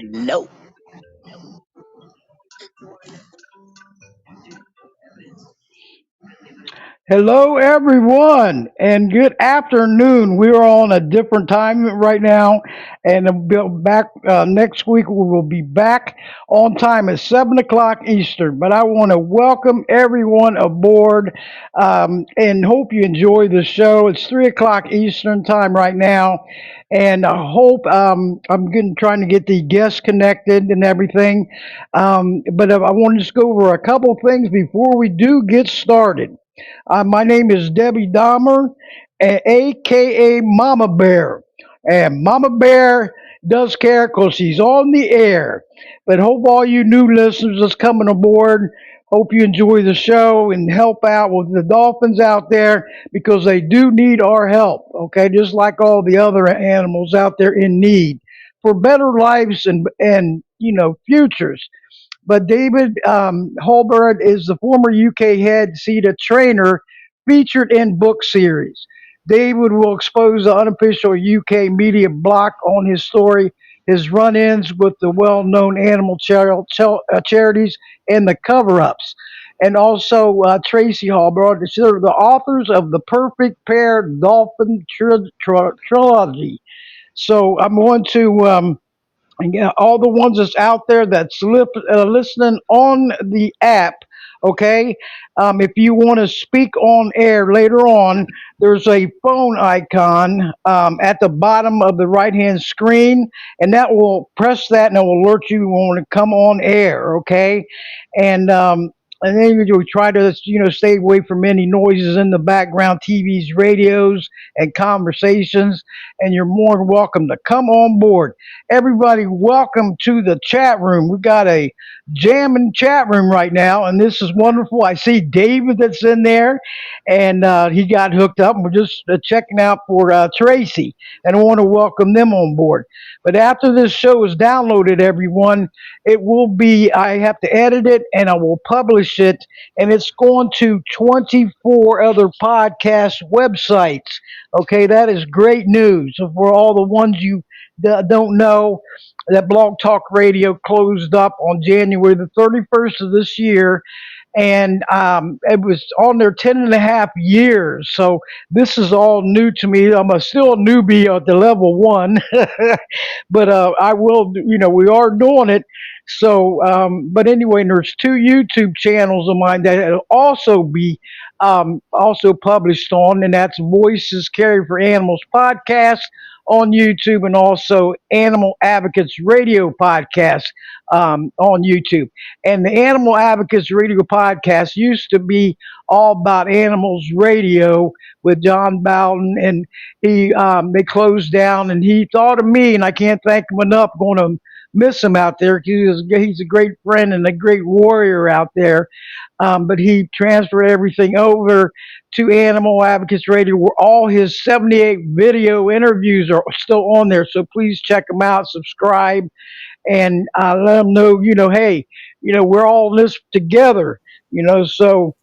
No. Hello, everyone, and good afternoon. We're on a different time right now, and we'll be back next week. We will be back on time at 7 o'clock Eastern. But I want to welcome everyone aboard, and hope you enjoy the show. It's 3 o'clock Eastern time right now, and I hope I'm getting trying to get the guests connected and everything. But I want to just go over a couple things before we do get started. My name is Debbie Dahmer, aka Mama Bear. And Mama Bear does care because she's on the air. But hope all you new listeners that's coming aboard, hope you enjoy the show and help out with the dolphins out there because they do need our help, okay? Just like all the other animals out there in need for better lives and futures. But David Holroyd is the former UK head Ceta trainer featured in book series. David will expose the unofficial UK media block on his story, his run ins with the well known animal charities, and the cover ups. And also Tracy Holroyd, they're the authors of the Perfect Pair Dolphin Trilogy. So I'm going to and yeah, all the ones that's out there that's listening on the app. Okay, if you want to speak on air later on, there's a phone icon at the bottom of the right hand screen, and that will press that and it will alert you when to come on air. Okay, and and then you try to stay away from any noises in the background, TVs, radios, and conversations. And you're more than welcome to come on board. Everybody, welcome to the chat room. We've got a jamming chat room right now, and this is wonderful. I see David that's in there, and he got hooked up. And we're just checking out for Tracy, and I want to welcome them on board. But after this show is downloaded, everyone, it will be, I have to edit it and I will publish it, and it's going to 24 other podcast websites. Okay, that is great news. So for all the ones you don't know, that Blog Talk Radio closed up on January the 31st of this year, and it was on there 10.5 years. So this is all new to me. Still a newbie at the level one, but I will, we are doing it. So, but anyway, and there's two YouTube channels of mine that will also be also published on, and that's Voices Carry for Animals podcast on YouTube, and also Animal Advocates Radio podcast on YouTube. And the Animal Advocates Radio podcast used to be all about animals radio with John Bowden, and they closed down. And he thought of me, and I can't thank him enough. Going to miss him out there. He's a great friend and a great warrior out there. But he transferred everything over to Animal Advocates Radio, where all his 78 video interviews are still on there. So please check them out, subscribe, and let them know, hey, we're all in this together, so,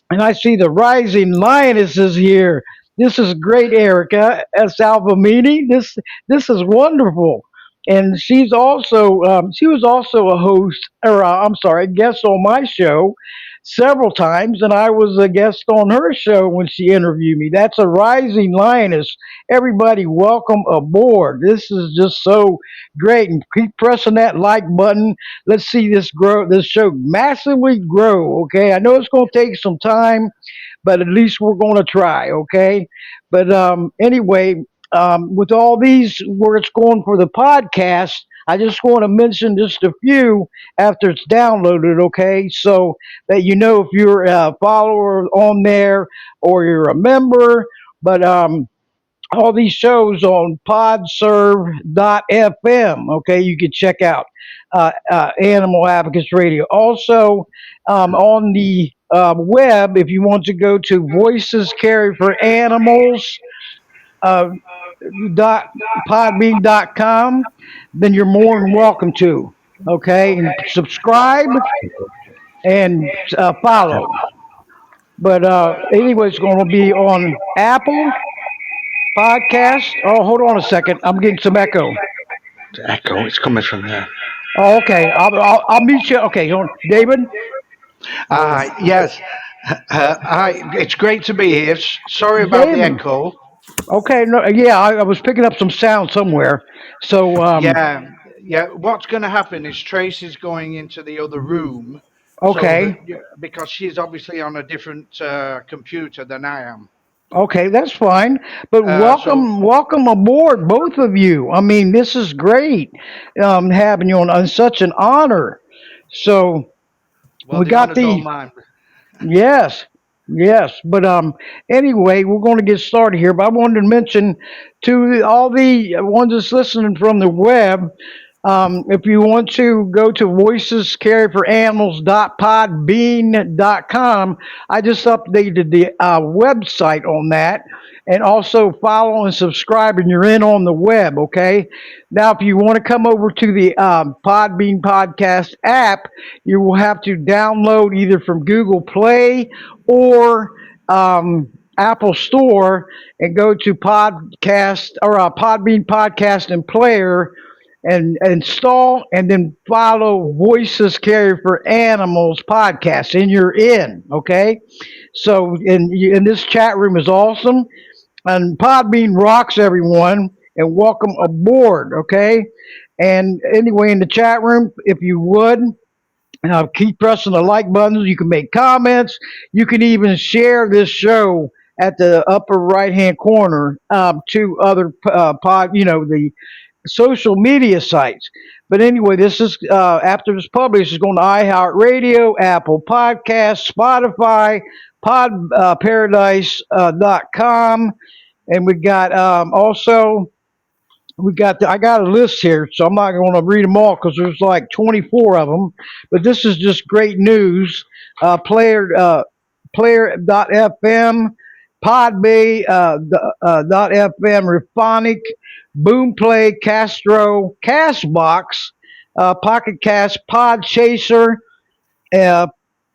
and I see the rising lionesses here. This is great, Erica Salvamini. This is wonderful. And she was also a host, or I'm sorry, a guest on my show several times, and I was a guest on her show when she interviewed me. That's a rising lioness. Everybody, welcome aboard. This is just so great, and keep pressing that like button. Let's see this show massively grow. Okay, I know it's going to take some time, but at least we're going to try. Okay, but anyway, with all these where it's going for the podcast, I just want to mention just a few after it's downloaded, okay? So that if you're a follower on there or you're a member. But all these shows on podserve.fm, okay? You can check out Animal Advocates Radio. Also, on the web, if you want to go to Voices Carry for Animals, uh, dot podbean.com, then you're more than welcome to. Okay, and subscribe and follow. But anyway, it's going to be on Apple Podcast. Oh, hold on a second. I'm getting some echo. Echo. It's coming from there. Oh, okay. I'll meet you. Okay, hold on. David. Yes. Hi. It's great to be here. Sorry about the David. echo. Okay. No. Yeah, I was picking up some sound somewhere. So Yeah. Yeah. What's going to happen is Tracy's going into the other room, so that okay. because she's obviously on a different computer than I am. Okay, that's fine. But So, welcome aboard, both of you. I mean, this is great, having you on such an honor. So well, we the got honor's all the mine. yes, yes. But anyway, we're going to get started here. But I wanted to mention to all the ones that's listening from the web. If you want to go to voicescareforanimals.podbean.com, I just updated the website on that. And also follow and subscribe, and you're in on the web, okay? Now, if you want to come over to the Podbean Podcast app, you will have to download either from Google Play or Apple Store and go to Podcast or Podbean Podcast and Player and install and then follow Voices Carry for Animals podcast, and you're in. Okay, so and this chat room is awesome, and Podbean rocks, everyone, and welcome aboard. Okay, and anyway, in the chat room, if you would. Keep pressing the like buttons. You can make comments. You can even share this show at the upper right hand corner to other the social media sites. But anyway, this is after it's published, it's going to iHeartRadio, Apple Podcasts, Spotify, Pod Paradise.com, and we got also I got a list here, so I'm not going to read them all because there's like 24 of them. But this is just great news. Player.fm, Podbay .fm, Rephonic, Boomplay, Castro, Castbox, Pocket Cast, Podchaser, uh,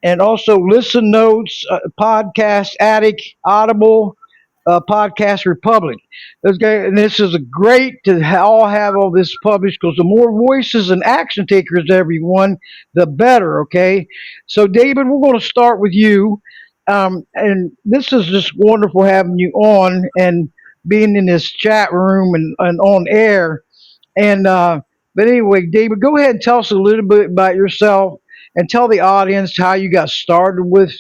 and also Listen Notes, Podcast Addict, Audible, Podcast Republic. And this is a great to all have all this published because the more voices and action takers, everyone, the better. Okay, so David, we're going to start with you, and this is just wonderful having you on and being in this chat room and on air. And but anyway, David, go ahead and tell us a little bit about yourself and tell the audience how you got started with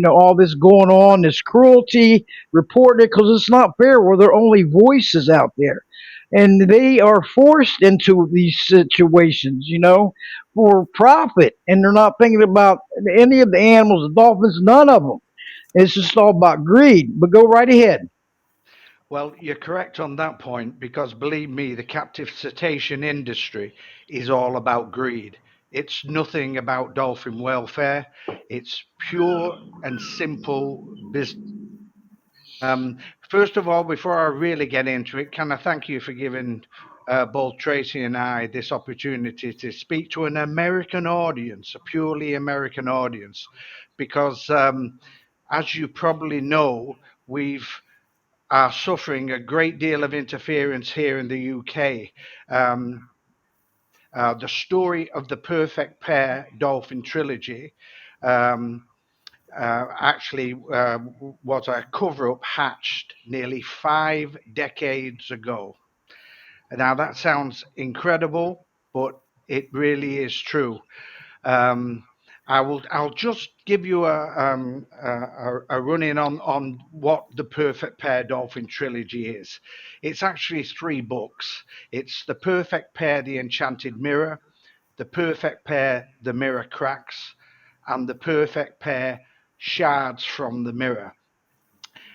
all this going on, this cruelty, report it because it's not fair where there are only voices out there. And they are forced into these situations, for profit. And they're not thinking about any of the animals, the dolphins, none of them. It's just all about greed. But go right ahead. Well, you're correct on that point because believe me, the captive cetacean industry is all about greed. It's nothing about dolphin welfare. It's pure and simple business. Um, First of all, before I really get into it, can I thank you for giving both Tracy and I this opportunity to speak to an American audience, a purely American audience, because as you probably know, we've are suffering a great deal of interference here in the UK. Um, the story of the Perfect Pair Dolphin Trilogy um, actually was a cover up hatched nearly 5 decades ago. Now, that sounds incredible, but it really is true. Um, I'll just give you a run in on what the Perfect Pair Dolphin Trilogy is. It's actually 3 books. It's the Perfect Pair, the Enchanted Mirror, the Perfect Pair, the Mirror Cracks, and the Perfect Pair, Shards from the Mirror.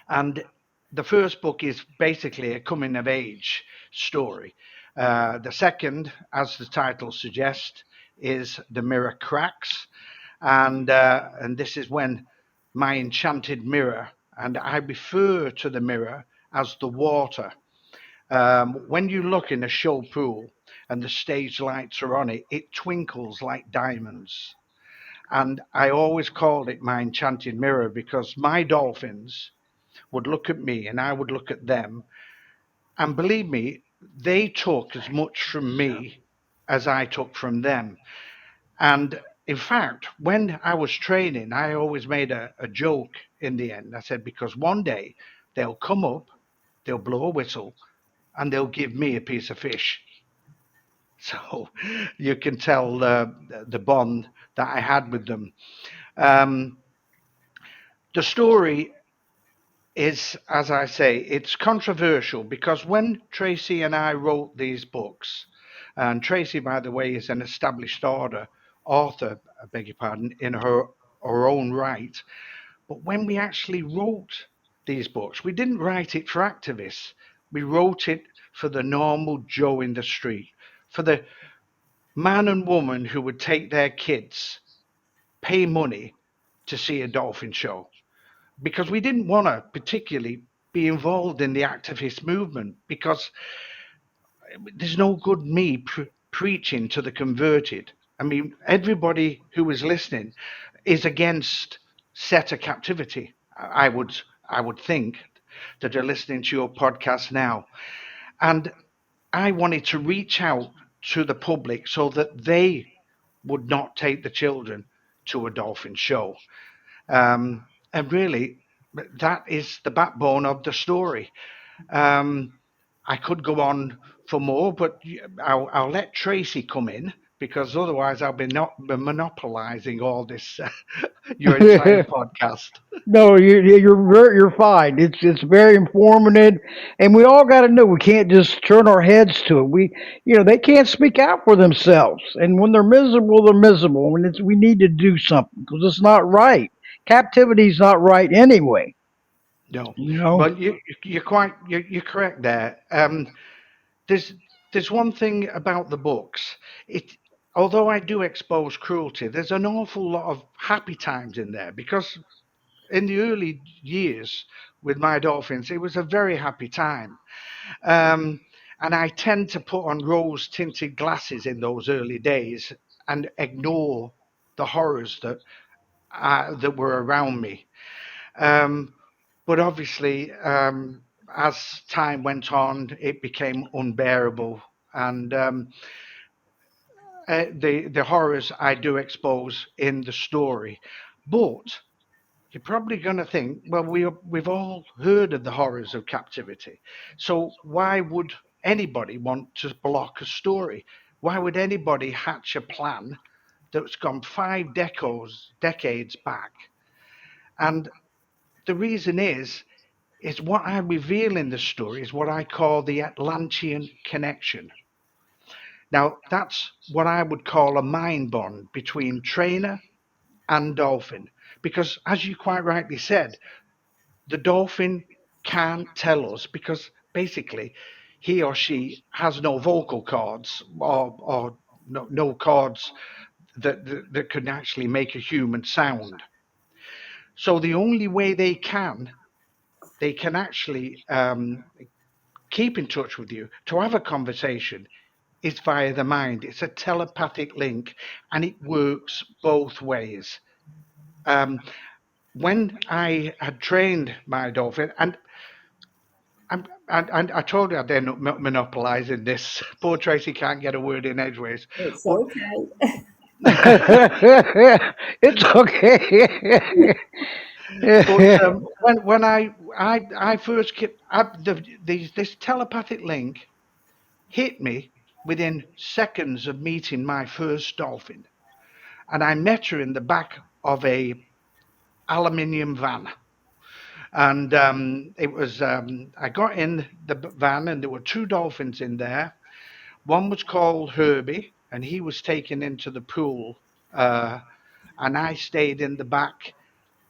And the first book is basically a coming of age story. The second, as the title suggests, is The Mirror Cracks, and this is when my enchanted mirror, and I refer to the mirror as the water. When you look in a show pool and the stage lights are on it, it twinkles like diamonds. And I always called it my enchanted mirror because my dolphins would look at me and I would look at them. And believe me, they took as much from me as I took from them. And in fact, when I was training, I always made a joke in the end. I said, because one day they'll come up, they'll blow a whistle, and they'll give me a piece of fish. So you can tell the bond that I had with them. Um, the story is, as I say, it's controversial because when Tracy and I wrote these books, and Tracy, by the way, is an established author, I beg your pardon, in her own right. But when we actually wrote these books, we didn't write it for activists. We wrote it for the normal Joe in the street, for the man and woman who would take their kids, pay money to see a dolphin show because we didn't want to particularly be involved in the activist movement because there's no good me preaching to the converted. I mean, everybody who was listening is against Ceta captivity. I would think that are listening to your podcast now, and I wanted to reach out to the public so that they would not take the children to a dolphin show. And really, that is the backbone of the story. Um, I could go on for more, but I'll let Tracy come in because otherwise I'll be not be monopolizing all this your entire podcast. No, you're fine. It's very informative, and we all got to know we can't just turn our heads to it. They can't speak out for themselves, and when they're miserable. When we need to do something because it's not right. Captivity's not right anyway. No, You know. but you're correct there. There's there's one thing about the books. It Although I do expose cruelty, there's an awful lot of happy times in there because in the early years with my dolphins, it was a very happy time. Um, and I tend to put on rose tinted glasses in those early days and ignore the horrors that were around me. Um, but obviously, as time went on, it became unbearable. And the horrors I do expose in the story. But you're probably going to think, well, we've all heard of the horrors of captivity. So why would anybody want to block a story? Why would anybody hatch a plan that's gone decades back? And the reason is what I reveal in the story is what I call the Atlantean connection. Now, that's what I would call a mind bond between trainer and dolphin. Because, as you quite rightly said, the dolphin can't tell us because basically he or she has no vocal cords or no cords that can actually make a human sound. So the only way they can actually keep in touch with you to have a conversation is via the mind. It's a telepathic link and it works both ways. Um, when I had trained my dolphin, and I told you I'd end up monopolising this. Poor Tracy can't get a word in edgeways. It's But okay. It's okay. but when I first kept this telepathic link hit me within seconds of meeting my first dolphin, and I met her in the back of a aluminium van. And it was I got in the van and there were two dolphins in there. One was called Herbie, and he was taken into the pool. Uh, and I stayed in the back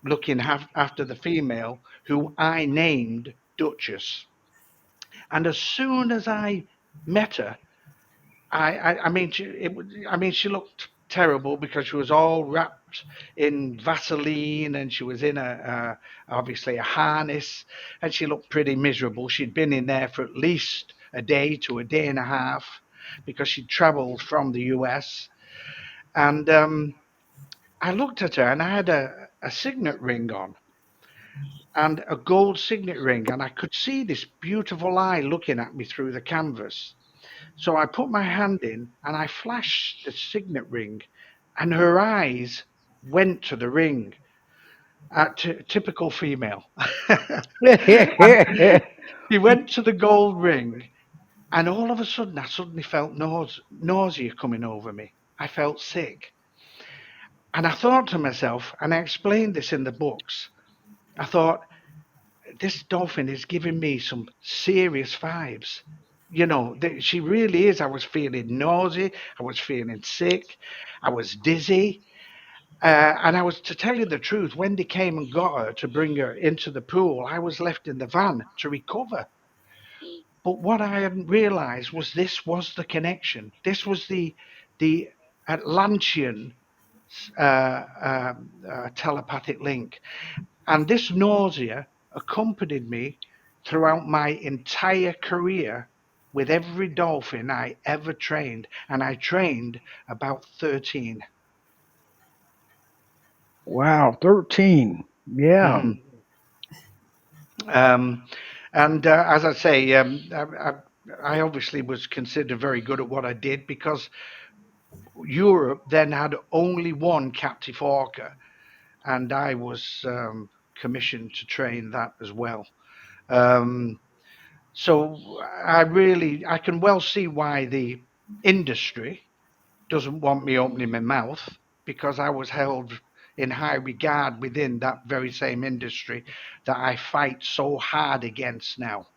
looking after the female, who I named Duchess. And as soon as I met her, I mean, she looked terrible because she was all wrapped in Vaseline and she was in obviously a harness and she looked pretty miserable. She'd been in there for at least a day to a day and a half because she'd travelled from the US. And I looked at her and I had a signet ring on. and a gold signet ring, and I could see this beautiful eye looking at me through the canvas. So I put my hand in and I flashed the signet ring, and her eyes went to the ring. Typical female. And she went to the gold ring, and all of a sudden, I suddenly felt nausea coming over me. I felt sick. And I thought to myself, and I explained this in the books, I thought, this dolphin is giving me some serious vibes. She really is. I was feeling nausea. I was feeling sick. I was dizzy. And I was, to tell you the truth, when they came and got her to bring her into the pool, I was left in the van to recover. But what I hadn't realised was this was the connection. This was the Atlantean telepathic link. And this nausea accompanied me throughout my entire career with every dolphin I ever trained. And I trained about 13. Wow, 13. Yeah. Mhm. Um, and as I say, I obviously was considered very good at what I did because Europe then had only one captive orca, and I was commissioned to train that as well. Um, so I can well see why the industry doesn't want me opening my mouth because I was held in high regard within that very same industry that I fight so hard against now.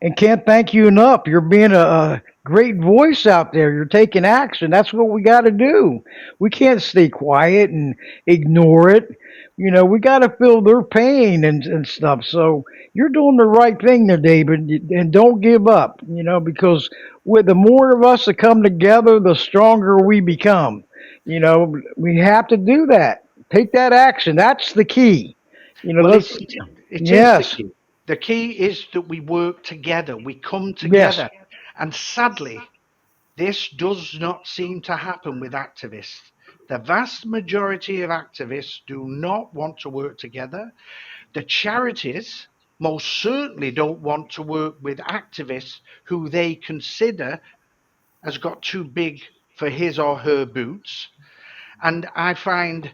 And can't thank you enough. You're being a great voice out there. You're taking action. That's what we got to do. We can't stay quiet and ignore it. We got to feel their pain and stuff. So you're doing the right thing there, David. And don't give up, because with the more of us that come together, the stronger we become. We have to do that. Take that action. That's the key. Well, Let's, it is the yes, key. The key is that we work together, we come yes. together. And sadly, this does not seem to happen with activists. The vast majority of activists do not want to work together. The charities most certainly don't want to work with activists who they consider has got too big for his or her boots. And I find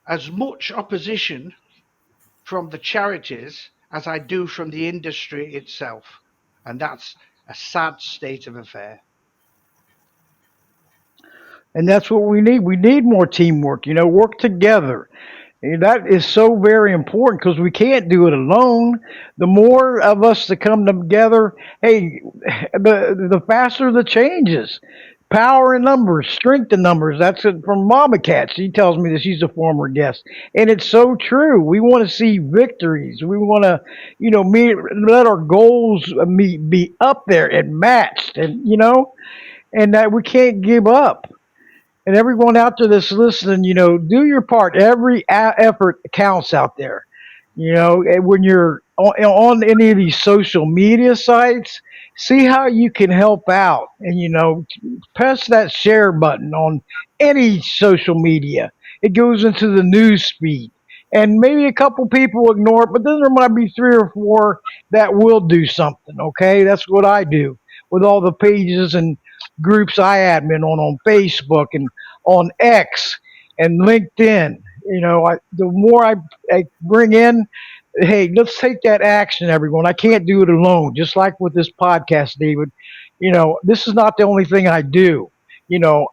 as much opposition from the charities as I do from the industry itself. And that's a sad state of affair. And that's what we need. We need more teamwork, work together. And that is so very important because we can't do it alone. The more of us that come together, hey, the faster the changes. Power in numbers, strength in numbers. That's it from Mama Cat. She tells me that she's a former guest. And it's so true. We want to see victories. We want to, let our goals be up there and matched. And that we can't give up. And everyone out there that's listening, do your part. Every effort counts out there. And when you're on any of these social media sites, see how you can help out, and press that share button on any social media. It goes into the news feed, and maybe a couple people ignore it, but then there might be three or four that will do something. Okay, that's what I do with all the pages and groups I admin on Facebook and on X and LinkedIn. The more I bring in, hey, let's take that action, everyone. I can't do it alone. Just like with this podcast, David. This is not the only thing I do.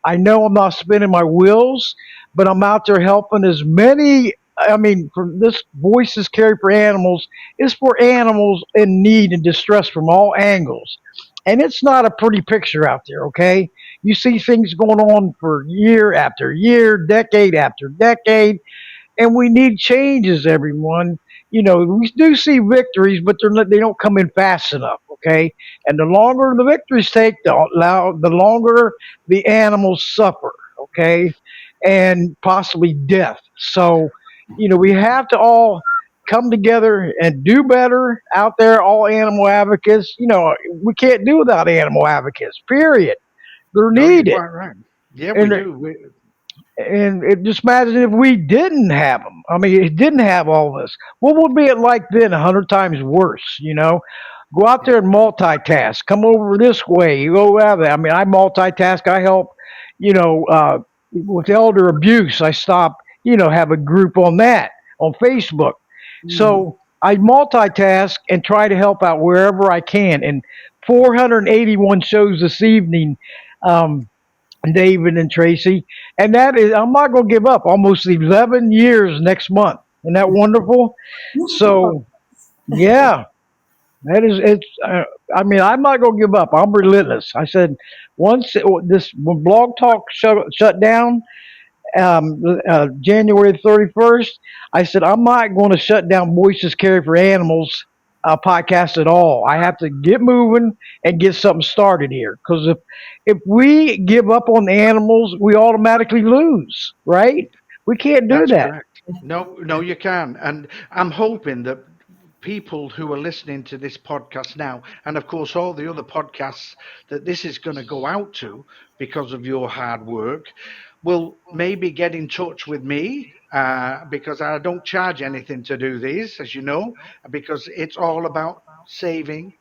I know I'm not spinning my wheels, but I'm out there helping as many. I mean, for this voices carried for animals is for animals in need and distress from all angles. And it's not a pretty picture out there, okay? You see things going on for year after year, decade after decade, and we need changes, everyone. We do see victories, but they don't come in fast enough, okay? And the longer the victories take, the longer the animals suffer, okay? And possibly death. So, we have to all come together and do better out there, all animal advocates. We can't do without animal advocates, period. They're No, you're needed. quite right. Yeah, we And do. And just imagine if we didn't have them. I mean, it didn't have all this. What would be it like then? 100 times worse. Go out Yeah, there and multitask. Come over this way. You go out there. I mean, I multitask. I help. With elder abuse. I stop. Have a group on that on Facebook. Mhm. So I multitask and try to help out wherever I can. And 481 shows this evening. Um, David and Tracy. And that is, I'm not going to give up. Almost 11 years next month. Isn't that wonderful? So, yeah, that is, I mean, I'm not going to give up. I'm relentless. I said, when Blog Talk shut down, January 31st, I said, I'm not going to shut down Voices Carry for Animals podcast at all. I have to get moving and get something started here. Because if we give up on the animals, we automatically lose, right? We can't do that's that. correct. No, no, you can. And I'm hoping that people who are listening to this podcast now, and of course, all the other podcasts that this is going to go out to because of your hard work, will maybe get in touch with me because I don't charge anything to do these, as you know, because it's all about saving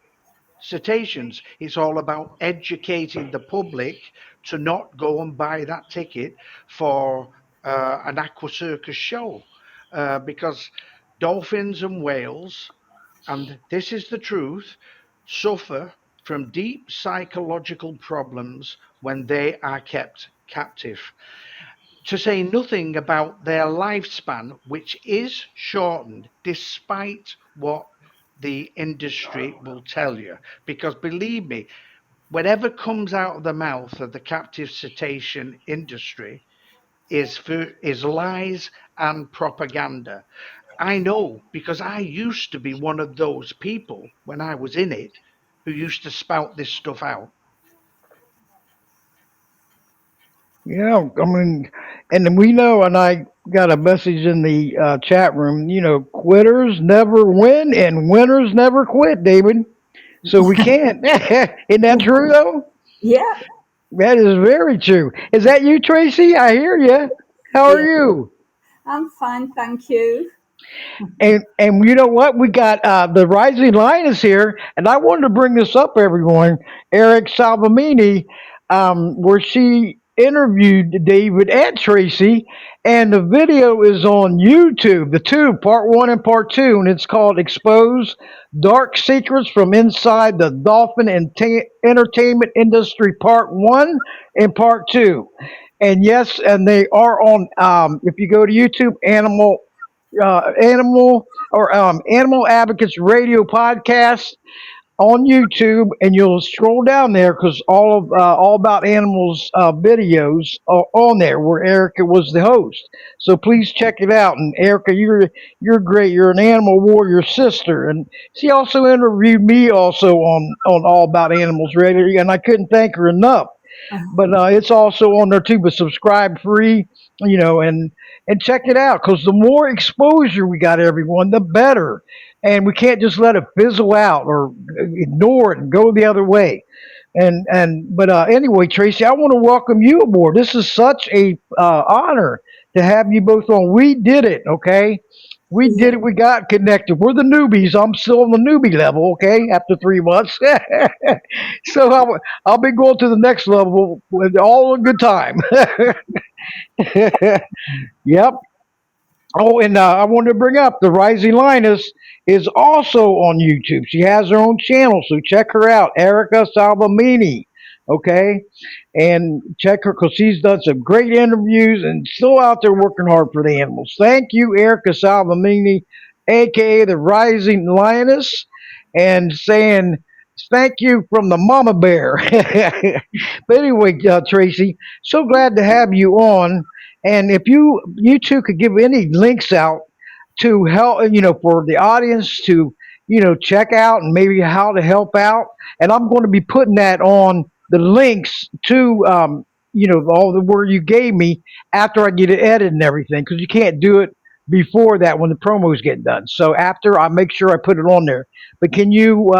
cetaceans. It's all about educating the public to not go and buy that ticket for an aqua circus show because dolphins and whales, and this is the truth, suffer from deep psychological problems when they are kept captive. To say nothing about their lifespan, which is shortened despite what the industry will tell you. Because believe me, whatever comes out of the mouth of the captive cetacean industry is lies and propaganda. I know because I used to be one of those people when I was in it who used to spout this stuff out. Yeah, I mean, and then we know, and I got a message in the chat room, quitters never win and winners never quit, David. So we can't. Isn't that true, though? Yeah, That is very true. Is that you, Tracy? I hear you. How are yeah. you? I'm fine, thank you. And you know what? We got the Rising Lioness here, and I wanted to bring this up, everyone. Eric Salvamini, where she interviewed David and Tracy, and the video is on YouTube. The two, part one and part two, and it's called "Expose Dark Secrets from Inside the Dolphin Entertainment Industry," part one and part two. And yes, and they are on. If you go to YouTube, Animal Advocates Radio podcast on YouTube, and you'll scroll down there because all about animals videos are on there where Erica was the host. So please check it out. And Erica, you're great. You're an animal warrior sister, and she also interviewed me also on All About Animals Radio, and I couldn't thank her enough. But it's also on there too. But subscribe free, and check it out because the more exposure we got, everyone, the better. And we can't just let it fizzle out or ignore it and go the other way. But anyway, Tracy, I want to welcome you aboard. This is such a honor to have you both on. We did it, okay? We Yeah, did it. We got connected. We're the newbies. I'm still on the newbie level, okay? After 3 months, so I'll be going to the next level with all a good time. Yep. Oh, and I wanted to bring up the Rising Linus is also on YouTube. She has her own channel, so check her out, Erica Salvamini. Okay, and check her because she's done some great interviews and still out there working hard for the animals. Thank you, Erica Salvamini, aka the Rising Lioness, and saying thank you from the Mama Bear. But anyway, Tracy, so glad to have you on. And if you two could give any links out to help, for the audience to, check out and maybe how to help out. And I'm going to be putting that on the links to, all the word you gave me after I get it edited and everything, because you can't do it before that when the promos get done. So after I make sure I put it on there. But can you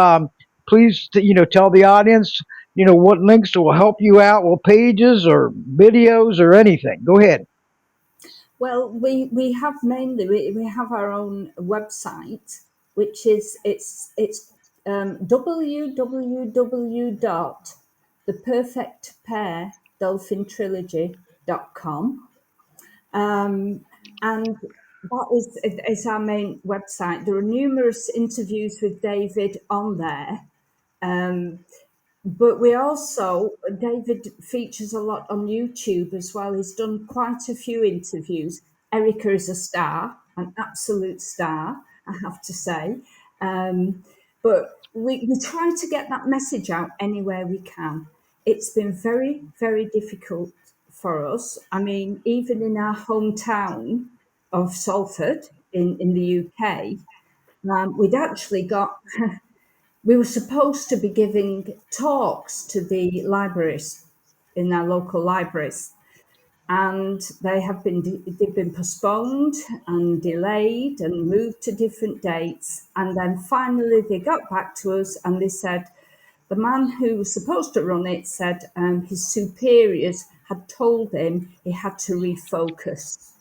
please, tell the audience, what links will help you out, what pages or videos or anything? Go ahead. Well, we have mainly we have our own website, which is it's www dot the perfect pair dolphin trilogy.com. And that is our main website. There are numerous interviews with David on there. But we also, David features a lot on YouTube as well. He's done quite a few interviews. Erica is a star, an absolute star, I have to say. But we try to get that message out anywhere we can. It's been very, very difficult for us. I mean, even in our hometown of Salford in the UK, we'd actually got we were supposed to be giving talks to the libraries in our local libraries, and they've been postponed and delayed and moved to different dates. And then finally they got back to us and they said the man who was supposed to run it said his superiors had told him he had to refocus.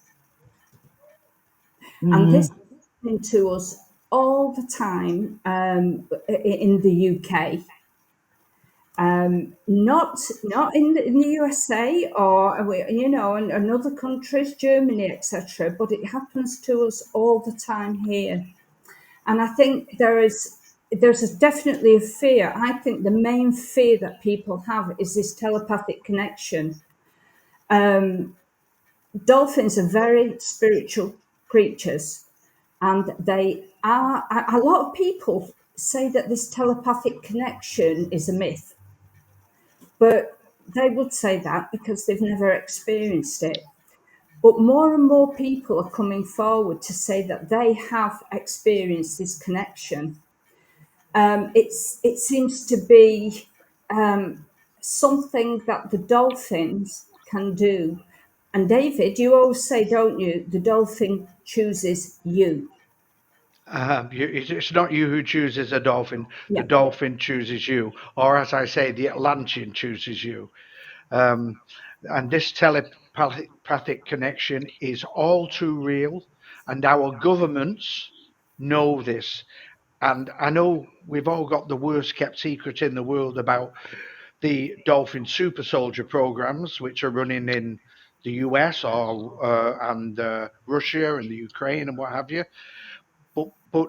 And this is happening to us all the time in the UK. Not in the USA or in other countries, Germany, etc. But it happens to us all the time here, and I think definitely a fear. I think the main fear that people have is this telepathic connection. Dolphins are very spiritual creatures, and they are. A lot of people say that this telepathic connection is a myth. But they would say that because they've never experienced it. But more and more people are coming forward to say that they have experienced this connection. It seems to be something that the dolphins can do. And David, you always say, don't you, the dolphin chooses you. It's not you who chooses a dolphin, the Yeah. dolphin chooses you. Or, as I say, the Atlantean chooses you. Um, and this telepathic connection is all too real, and our governments know this. And I know we've all got the worst kept secret in the world about the dolphin super soldier programs, which are running in the US and Russia and the Ukraine and what have you. But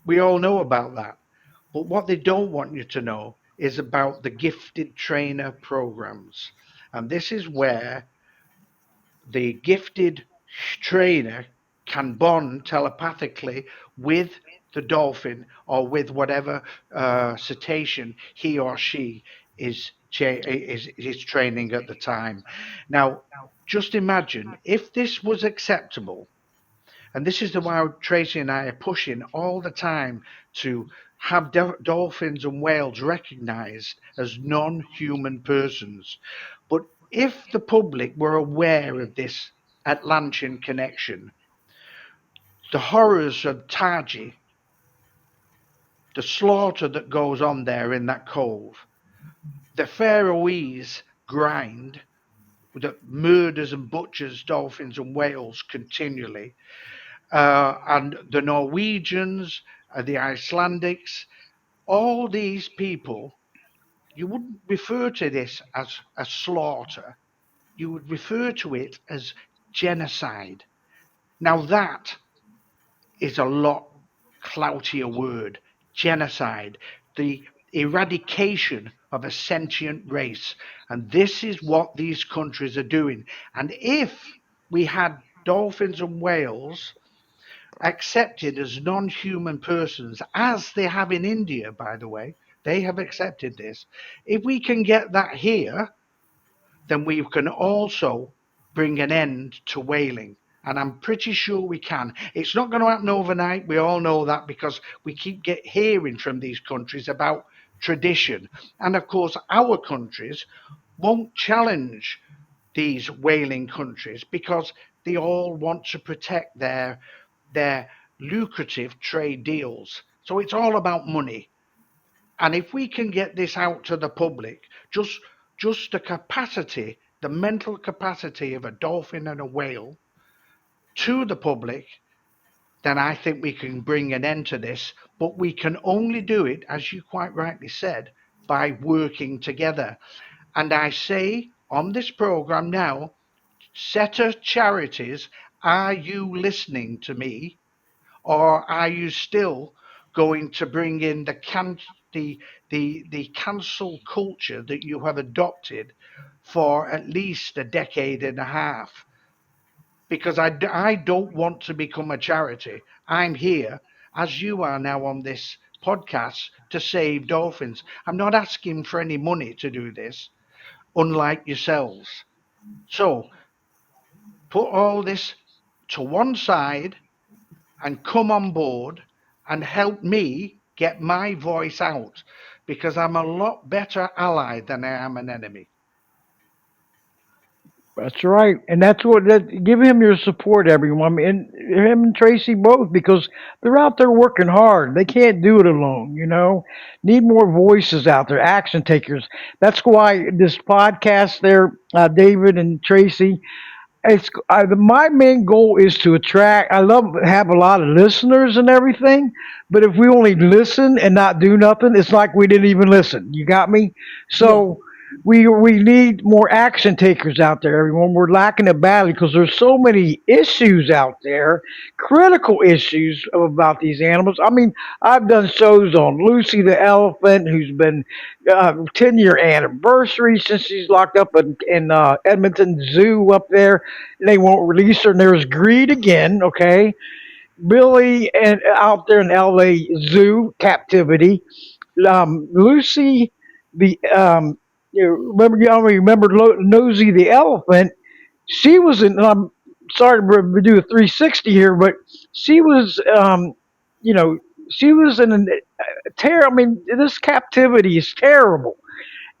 we all know about that. But what they don't want you to know is about the gifted trainer programs. And this is where the gifted trainer can bond telepathically with the dolphin or with whatever cetacean he or she is training at the time. Now, just imagine if this was acceptable, and this is the why Tracy and I are pushing all the time to have dolphins and whales recognised as non-human persons. But if the public were aware of this Atlantean connection, the horrors of Taji, the slaughter that goes on there in that cove, the Faroese grind that murders and butchers dolphins and whales continually, and the Norwegians, the Icelandics, all these people, you wouldn't refer to this as a slaughter. You would refer to it as genocide. Now that is a lot cloutier word. Genocide, the eradication of a sentient race. And this is what these countries are doing. And if we had dolphins and whales accepted as non-human persons, as they have in India, by the way. They have accepted this. If we can get that here, then we can also bring an end to whaling. And I'm pretty sure we can. It's not going to happen overnight. We all know that because we keep hearing from these countries about tradition. And of course, our countries won't challenge these whaling countries because they all want to protect their lucrative trade deals. So it's all about money. And if we can get this out to the public, just the capacity, the mental capacity of a dolphin and a whale, to the public, then I think we can bring an end to this. But we can only do it, as you quite rightly said, by working together. And I say on this program now, Ceta charities, are you listening to me? Or are you still going to bring in the cancel culture that you have adopted for at least a decade and a half? Because I don't want to become a charity. I'm here, as you are now on this podcast, to save dolphins. I'm not asking for any money to do this, unlike yourselves. So put all this to one side and come on board and help me get my voice out, because I'm a lot better ally than I am an enemy. That's right, and that's what that. Give him your support, everyone, and him and Tracy both, because they're out there working hard. They can't do it alone. Need more voices out there, action takers. That's why this podcast, there, David and Tracy. My main goal is to attract. I love have a lot of listeners and everything, but if we only listen and not do nothing, it's like we didn't even listen. You got me? Yeah. So we need more action takers out there, everyone. We're lacking it badly because there's so many issues out there, critical issues about these animals. I mean, I've done shows on Lucy the elephant, who's been 10-year anniversary since she's locked up in Edmonton Zoo up there. They won't release her, and there's greed again. Okay, Billy and out there in L.A. Zoo captivity. Lucy, the y'all remember Nosy the elephant? She was in. And I'm sorry to do a 360 here, but she was, you know, she was in a terror. I mean, this captivity is terrible.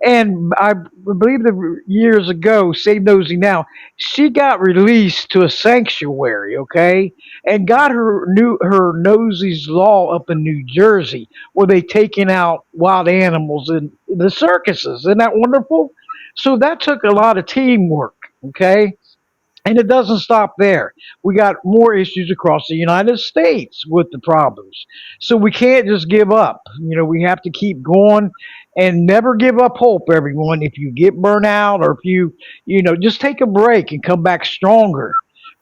And I believe that years ago, Save Nosy Now, she got released to a sanctuary, okay, and got her Nosy's Law up in New Jersey, where they taking out wild animals in the circuses. Isn't that wonderful? So that took a lot of teamwork, okay. And it doesn't stop there. We got more issues across the United States with the problems. So we can't just give up. We have to keep going and never give up hope, everyone. If you get burnt out or if just take a break and come back stronger,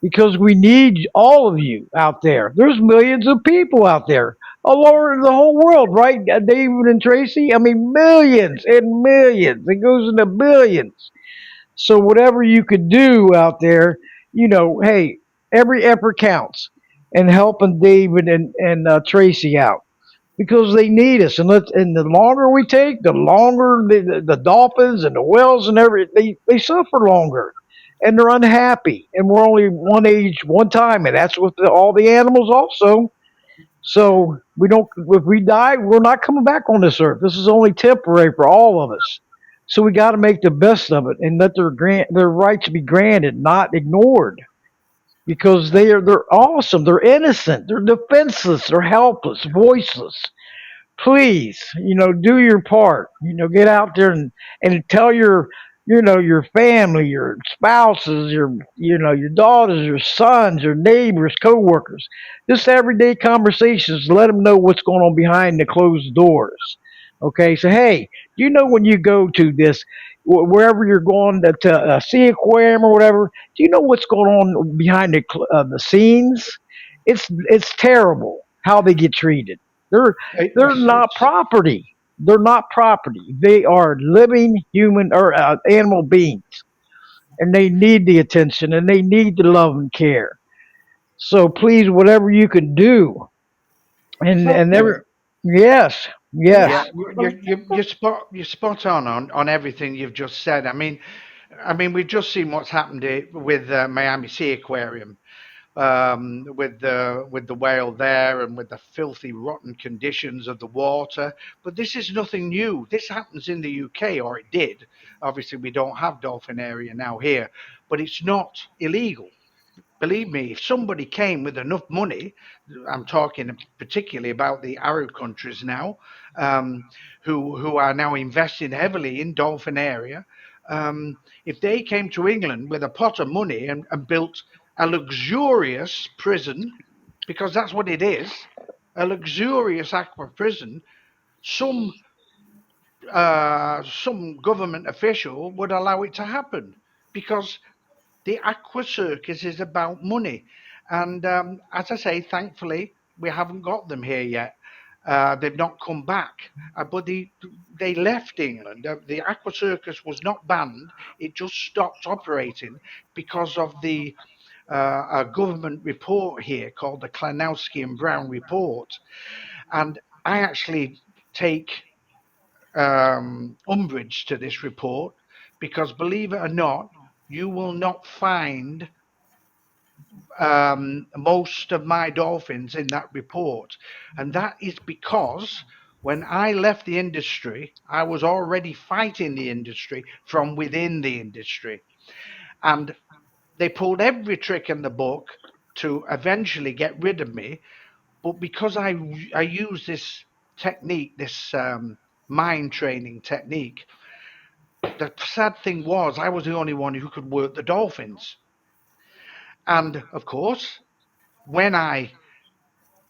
because we need all of you out there. There's millions of people out there all over the whole world, right? David and Tracy? I mean, millions and millions. It goes into billions. So whatever you could do out there, hey, every effort counts, and helping David and Tracy out, because they need us. And the longer we take, the longer the dolphins and the whales and they suffer longer, and they're unhappy. And we're only one age, one time, and that's with all the animals also. So we don't. If we die, we're not coming back on this earth. This is only temporary for all of us. So we got to make the best of it and let their rights be granted, not ignored, because they're awesome. They're innocent. They're defenseless. They're helpless, voiceless. Please, do your part. Get out there and tell your family, your spouses, your daughters, your sons, your neighbors, coworkers, just everyday conversations. Let them know what's going on behind the closed doors. Okay, so hey, when you go to this, wherever you're going to sea aquarium or whatever, do you know what's going on behind the scenes? It's terrible how they get treated. They're they're It's, not it's, property. They're not property. They are living human or animal beings, and they need the attention and they need the love and care. So please, whatever you can do, Well, and never, yes, yeah, yes, well, you're spot on everything you've just said. I mean, we've just seen what's happened with Miami Sea Aquarium, with the whale there, and with the filthy, rotten conditions of the water. But this is nothing new. This happens in the UK, or it did. Obviously, we don't have dolphin area now here, but it's not illegal. Believe me, if somebody came with enough money, I'm talking particularly about the Arab countries now, um, who are now investing heavily in dolphin area. If they came to England with a pot of money and built a luxurious prison, because that's what it is, a luxurious aqua prison, some some government official would allow it to happen because the aqua circus is about money. And as I say, thankfully, we haven't got them here yet. They've not come back, but they left England. The aqua circus was not banned; it just stopped operating because of the a government report here called the Klanowski and Brown report. And I actually take umbrage to this report because, believe it or not, you will not find most of my dolphins in that report. And that is because when I left the industry, I was already fighting the industry from within the industry. And they pulled every trick in the book to eventually get rid of me. But because I use this technique, this mind training technique, the sad thing was I was the only one who could work the dolphins. And of course, when I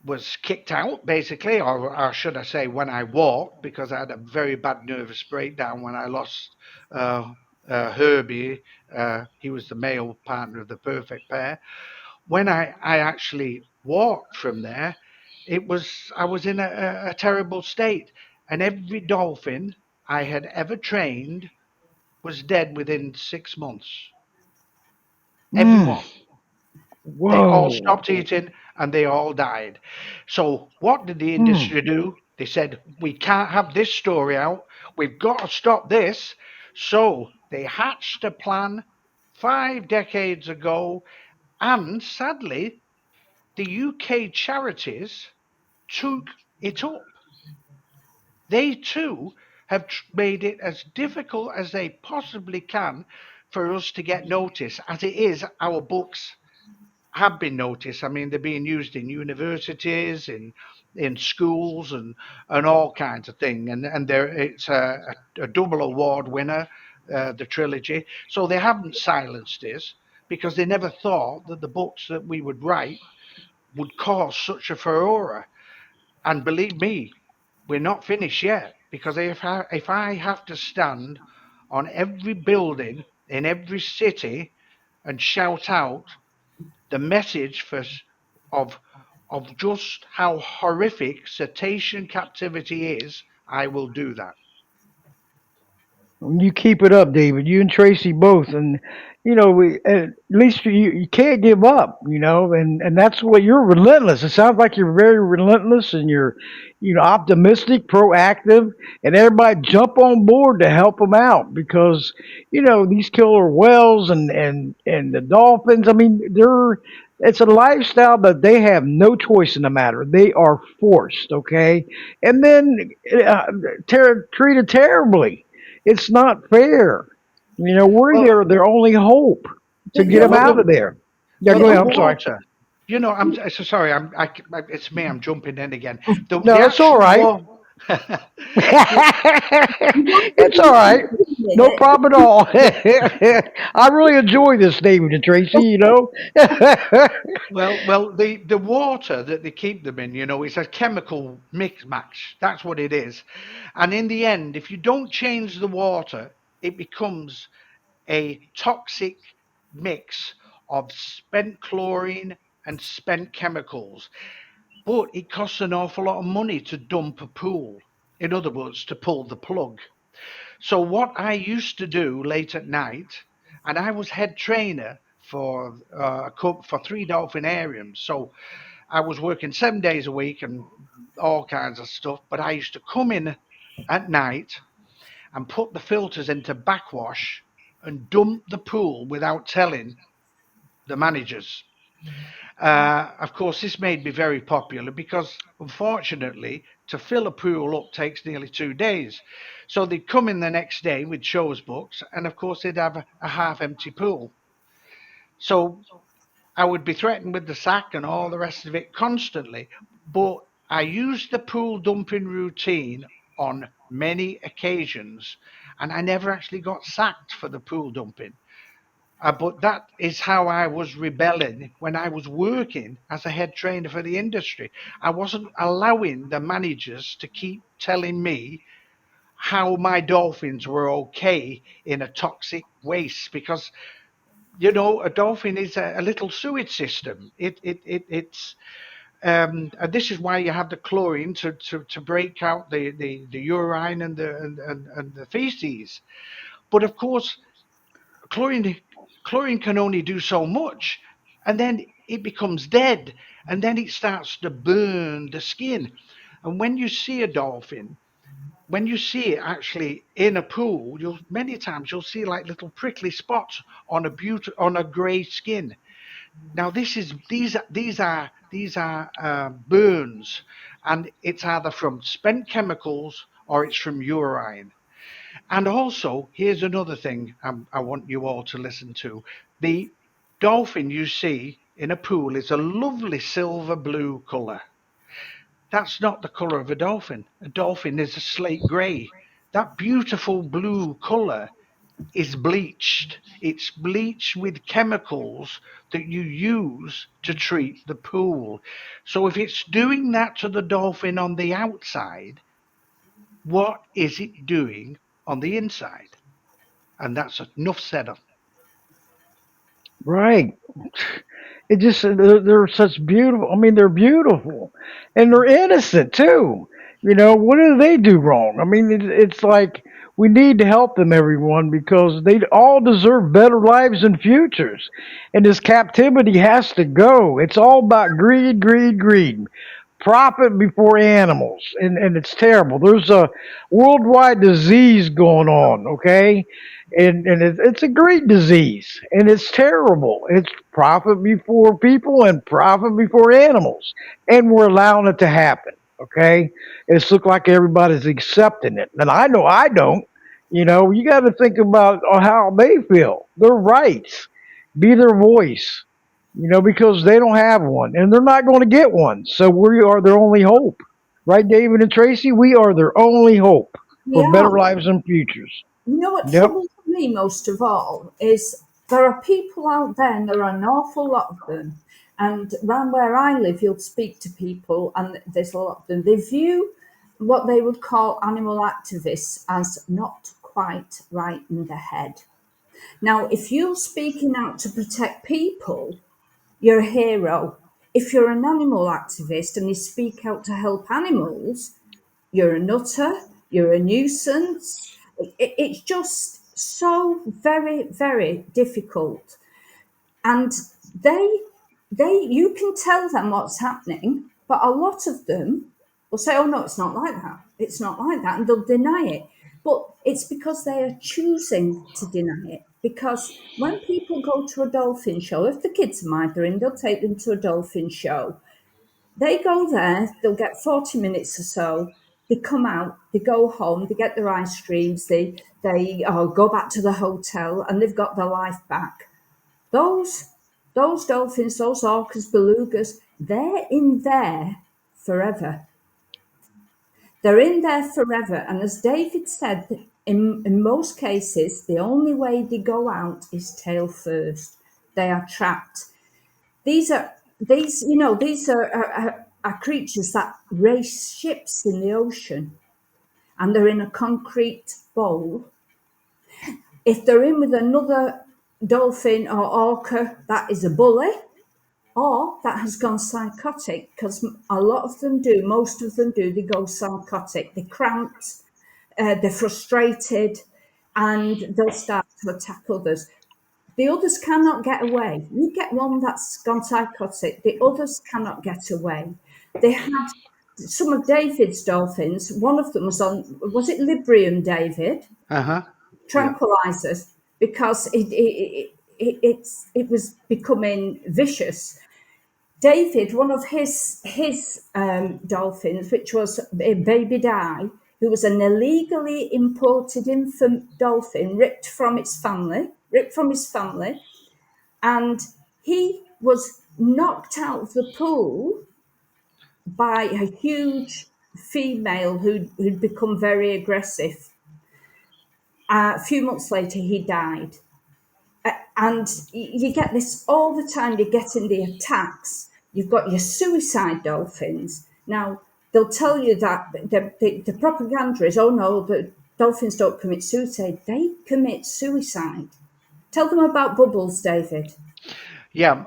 was kicked out, basically, or should I say, when I walked, because I had a very bad nervous breakdown when I lost uh, Herbie. He was the male partner of the Perfect Pair. When I actually walked from there, I was in a terrible state, and every dolphin I had ever trained was dead within 6 months. Mm. Everyone. They all Whoa. stopped eating and they all died. So, what did the Mm. industry do? They said, we can't have this story out. We've got to stop this. So, they hatched a plan 5 decades ago. And sadly, the UK charities took it up. They too have made it as difficult as they possibly can for us to get notice. As it is, our books have been noticed. I mean, they're being used in universities, in schools, and all kinds of things. And it's a double award winner, the trilogy. So they haven't silenced us because they never thought that the books that we would write would cause such a furore. And believe me, we're not finished yet because if I have to stand on every building in every city and shout out the message of of just how horrific cetacean captivity is, I will do that. You keep it up, David. You and Tracy both, and at least you can't give up. And that's what you're relentless. It sounds like you're very relentless, and you're optimistic, proactive, and everybody jump on board to help them out because these killer whales and the dolphins. I mean, it's a lifestyle that they have no choice in the matter. They are forced, okay, and then treated terribly. It's not fair. We're Well, their only hope to get The them well, out the of there. Yeah, well go the ahead. I'm sorry. water. I'm so sorry. It's me. I'm jumping in again. The No, it's all actual right. water. the, You won't It's give all me right. a No minute. problem at all. I really enjoy this, David and Tracy. the water that they keep them in, it's a chemical mix match. That's what it is. And in the end, if you don't change the water, it becomes a toxic mix of spent chlorine and spent chemicals. But it costs an awful lot of money to dump a pool. In other words, to pull the plug. So what I used to do late at night, and I was head trainer for for three dolphinariums. So I was working 7 days a week and all kinds of stuff. But I used to come in at night and put the filters into backwash and dump the pool without telling the managers. Of course, this made me very popular because, unfortunately, to fill a pool up takes nearly 2 days. So they'd come in the next day with shows books, and of course, they'd have a half empty pool. So I would be threatened with the sack and all the rest of it constantly. But I used the pool dumping routine on many occasions, and I never actually got sacked for the pool dumping. But that is how I was rebelling when I was working as a head trainer for the industry. I wasn't allowing the managers to keep telling me how my dolphins were okay in a toxic waste, because a dolphin is a little sewage system. It's and this is why you have the chlorine to break out the urine and the feces. But of course, chlorine chlorine can only do so much, and then it becomes dead, and then it starts to burn the skin. And when you see a dolphin, when you see it actually in a pool, you'll many times you'll see like little prickly spots on a grey skin. Now these are burns, and it's either from spent chemicals or it's from urine. And also, here's another thing I want you all to listen to. The dolphin you see in a pool is a lovely silver blue colour. That's not the colour of a dolphin. A dolphin is a slate grey. That beautiful blue colour is bleached. It's bleached with chemicals that you use to treat the pool. So if it's doing that to the dolphin on the outside, what is it doing on the inside? And that's enough said of. Right. It just they're such beautiful. I mean, they're beautiful, and they're innocent too. What do they do wrong? I mean, it's like we need to help them, everyone, because they all deserve better lives and futures. And this captivity has to go. It's all about greed, greed, greed. Profit before animals, and it's terrible. There's a worldwide disease going on, okay, and it's a great disease, and it's terrible. It's profit before people and profit before animals, and we're allowing it to happen. Okay, it's look like everybody's accepting it, and I know I don't. You got to think about how they feel, their rights, be their voice. Because they don't have one, and they're not going to get one. So we are their only hope, right, David and Tracy? We are their only hope for Yeah. better lives and futures. You know what Yep. troubles me most of all is there are people out there, and there are an awful lot of them. And around where I live, you'll speak to people, and there's a lot of them. They view what they would call animal activists as not quite right in the head. Now, if you're speaking out to protect people, you're a hero. If you're an animal activist and you speak out to help animals, you're a nutter, you're a nuisance. It's just so very, very difficult. And they, you can tell them what's happening, but a lot of them will say, "Oh no, it's not like that. It's not like that," and they'll deny it. But it's because they are choosing to deny it. Because when people go to a dolphin show, if the kids are mothering, they'll take them to a dolphin show. They go there, they'll get 40 minutes or so. They come out, they go home, they get their ice creams, they go back to the hotel, and they've got their life back. Those those dolphins, those orcas, belugas, they're in there forever. They're in there forever. And as David said, in most cases, the only way they go out is tail first. They are trapped. These are creatures that race ships in the ocean, and they're in a concrete bowl. If they're in with another dolphin or orca, that is a bully, or that has gone psychotic, because a lot of them do, most of them do, they go psychotic. They're cramped, they're frustrated, and they'll start to attack others. The others cannot get away. You get one that's gone psychotic, the others cannot get away. They had some of David's dolphins. One of them was it Librium, David? Uh huh. Yeah. Tranquilizers, because it was becoming vicious. David, one of his dolphins, which was a baby Di, who was an illegally imported infant dolphin, ripped from his family, and he was knocked out of the pool by a huge female who'd become very aggressive. A few months later, he died. And you get this all the time. You're getting the attacks. You've got your suicide dolphins. Now, they'll tell you that the propaganda is, oh no, but dolphins don't commit suicide. They commit suicide. Tell them about bubbles, David. Yeah,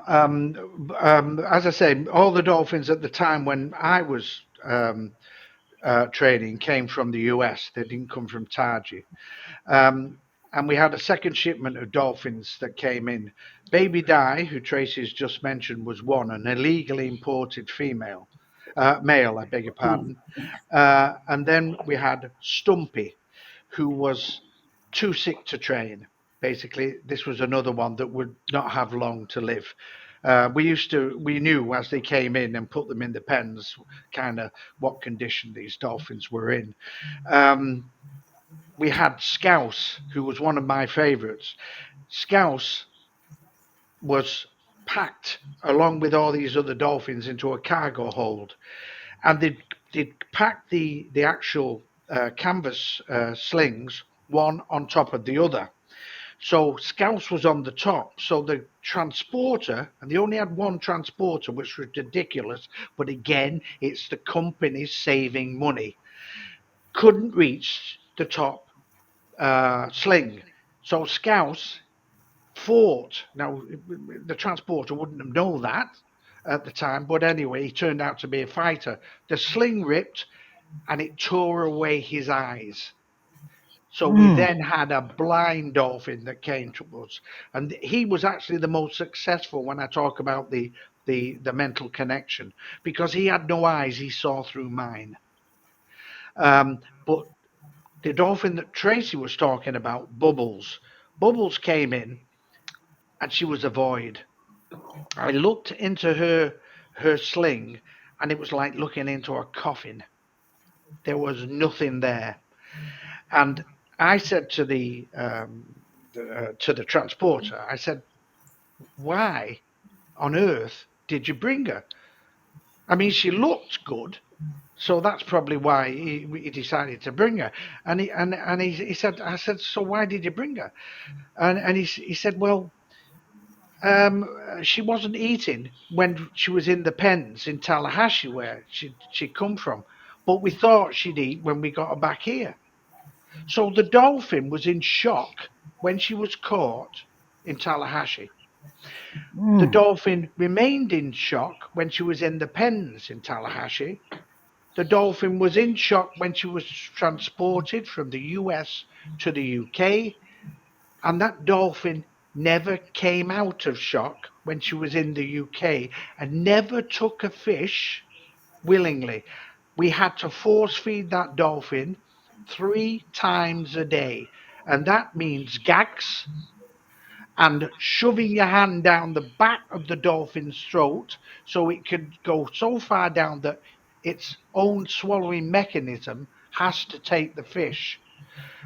as I say, all the dolphins at the time when I was training came from the US. They didn't come from Taji. Um, and we had a second shipment of dolphins that came in. Baby Di, who Tracy's just mentioned, was one, an illegally imported male, I beg your pardon. And then we had Stumpy, who was too sick to train. Basically, this was another one that would not have long to live. We knew as they came in and put them in the pens, kind of what condition these dolphins were in. Um, we had Scouse, who was one of my favourites. Scouse was packed along with all these other dolphins into a cargo hold, and they'd packed the actual canvas slings one on top of the other. So Scouse was on the top. So the transporter, and they only had one transporter, which was ridiculous. But again, it's the companies saving money. Couldn't reach the top sling. So Scouse fought. Now, the transporter wouldn't have known that at the time, but anyway, he turned out to be a fighter. The sling ripped and it tore away his eyes. So we Mm. then had a blind dolphin that came to us, and he was actually the most successful when I talk about the mental connection because he had no eyes; he saw through mine. But the dolphin that Tracy was talking about, Bubbles, Bubbles came in and she was a void. I looked into her sling, and it was like looking into a coffin. There was nothing there, and I said to the transporter, I said, "Why on earth did you bring her? I mean, she looked good, so that's probably why he decided to bring her." And he said, "I said, so why did you bring her?" And he said, "Well, she wasn't eating when she was in the pens in Tallahassee where she come from, but we thought she'd eat when we got her back here." So the dolphin was in shock when she was caught in Tallahassee. The Mm. dolphin remained in shock when she was in the pens in Tallahassee. The dolphin was in shock when she was transported from the US to the UK. And that dolphin never came out of shock when she was in the UK and never took a fish willingly. We had to force feed that dolphin 3 times a day. And that means gags and shoving your hand down the back of the dolphin's throat so it could go so far down that its own swallowing mechanism has to take the fish.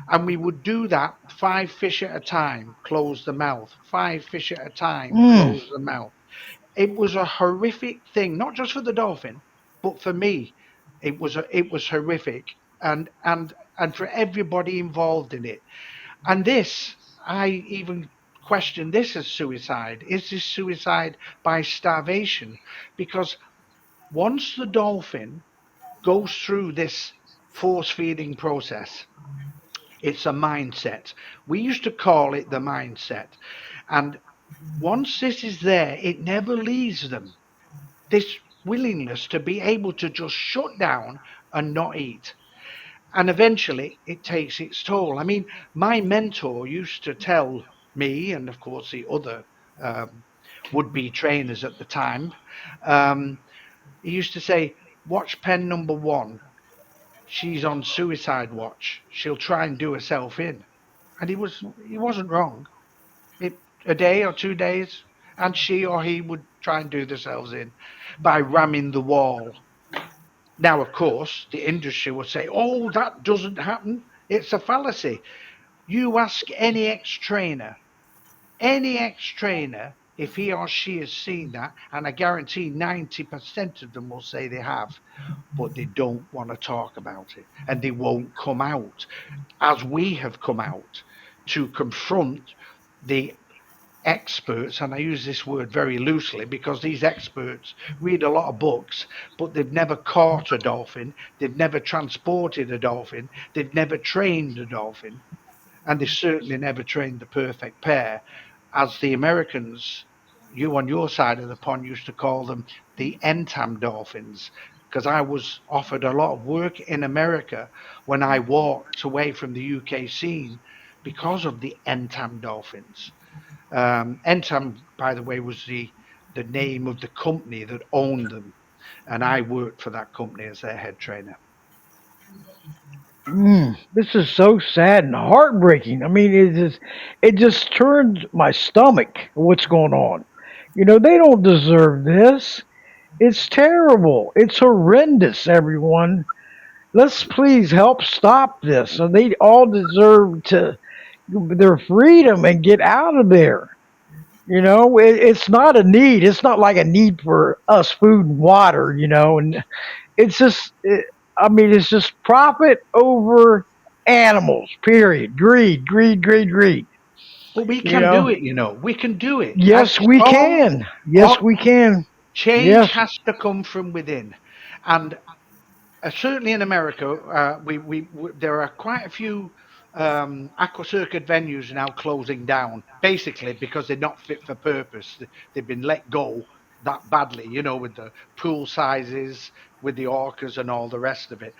And we would do that 5 fish at a time, close the mouth, 5 fish at a time, Mm. close the mouth. It was a horrific thing, not just for the dolphin, but for me. It was horrific, and for everybody involved in it. And this, I even question this as suicide. Is this suicide by starvation? Because once the dolphin goes through this force feeding process, it's a mindset. We used to call it the mindset. And once this is there, it never leaves them. This willingness to be able to just shut down and not eat. And eventually it takes its toll. I mean, my mentor used to tell me, and of course the other um, would be trainers at the time, um, he used to say, "Watch pen number one. She's on suicide watch. She'll try and do herself in." And he wasn't wrong. A day or 2 days, and she or he would try and do themselves in by ramming the wall. Now, of course, the industry would say, "Oh, that doesn't happen. It's a fallacy." You ask any ex trainer, if he or she has seen that, and I guarantee 90% of them will say they have, but they don't want to talk about it and they won't come out as we have come out to confront the experts, and I use this word very loosely because these experts read a lot of books, but they've never caught a dolphin, they've never transported a dolphin, they've never trained a dolphin, and they certainly never trained the perfect pair, as the Americans, you on your side of the pond, used to call them the Entam dolphins. Because I was offered a lot of work in America when I walked away from the UK scene because of the Entam dolphins. Entam, by the way, was the name of the company that owned them, and I worked for that company as their head trainer. This is so sad and heartbreaking. I mean, it just turns my stomach. What's going on? They don't deserve this. It's terrible. It's horrendous. Everyone, let's please help stop this. So they all deserve to their freedom and get out of there. It's not a need. It's not like a need for us food and water. And it's just, I mean, it's just profit over animals. Period. Greed, greed, greed, greed. But we You can do know. it, we can do it. And Yes, it's we can. Yes, all we can. change Yes, has to come from within. And certainly in America, there are quite a few aqua circuit venues now closing down, basically because they're not fit for purpose. They've been let go that badly, with the pool sizes, with the orcas and all the rest of it.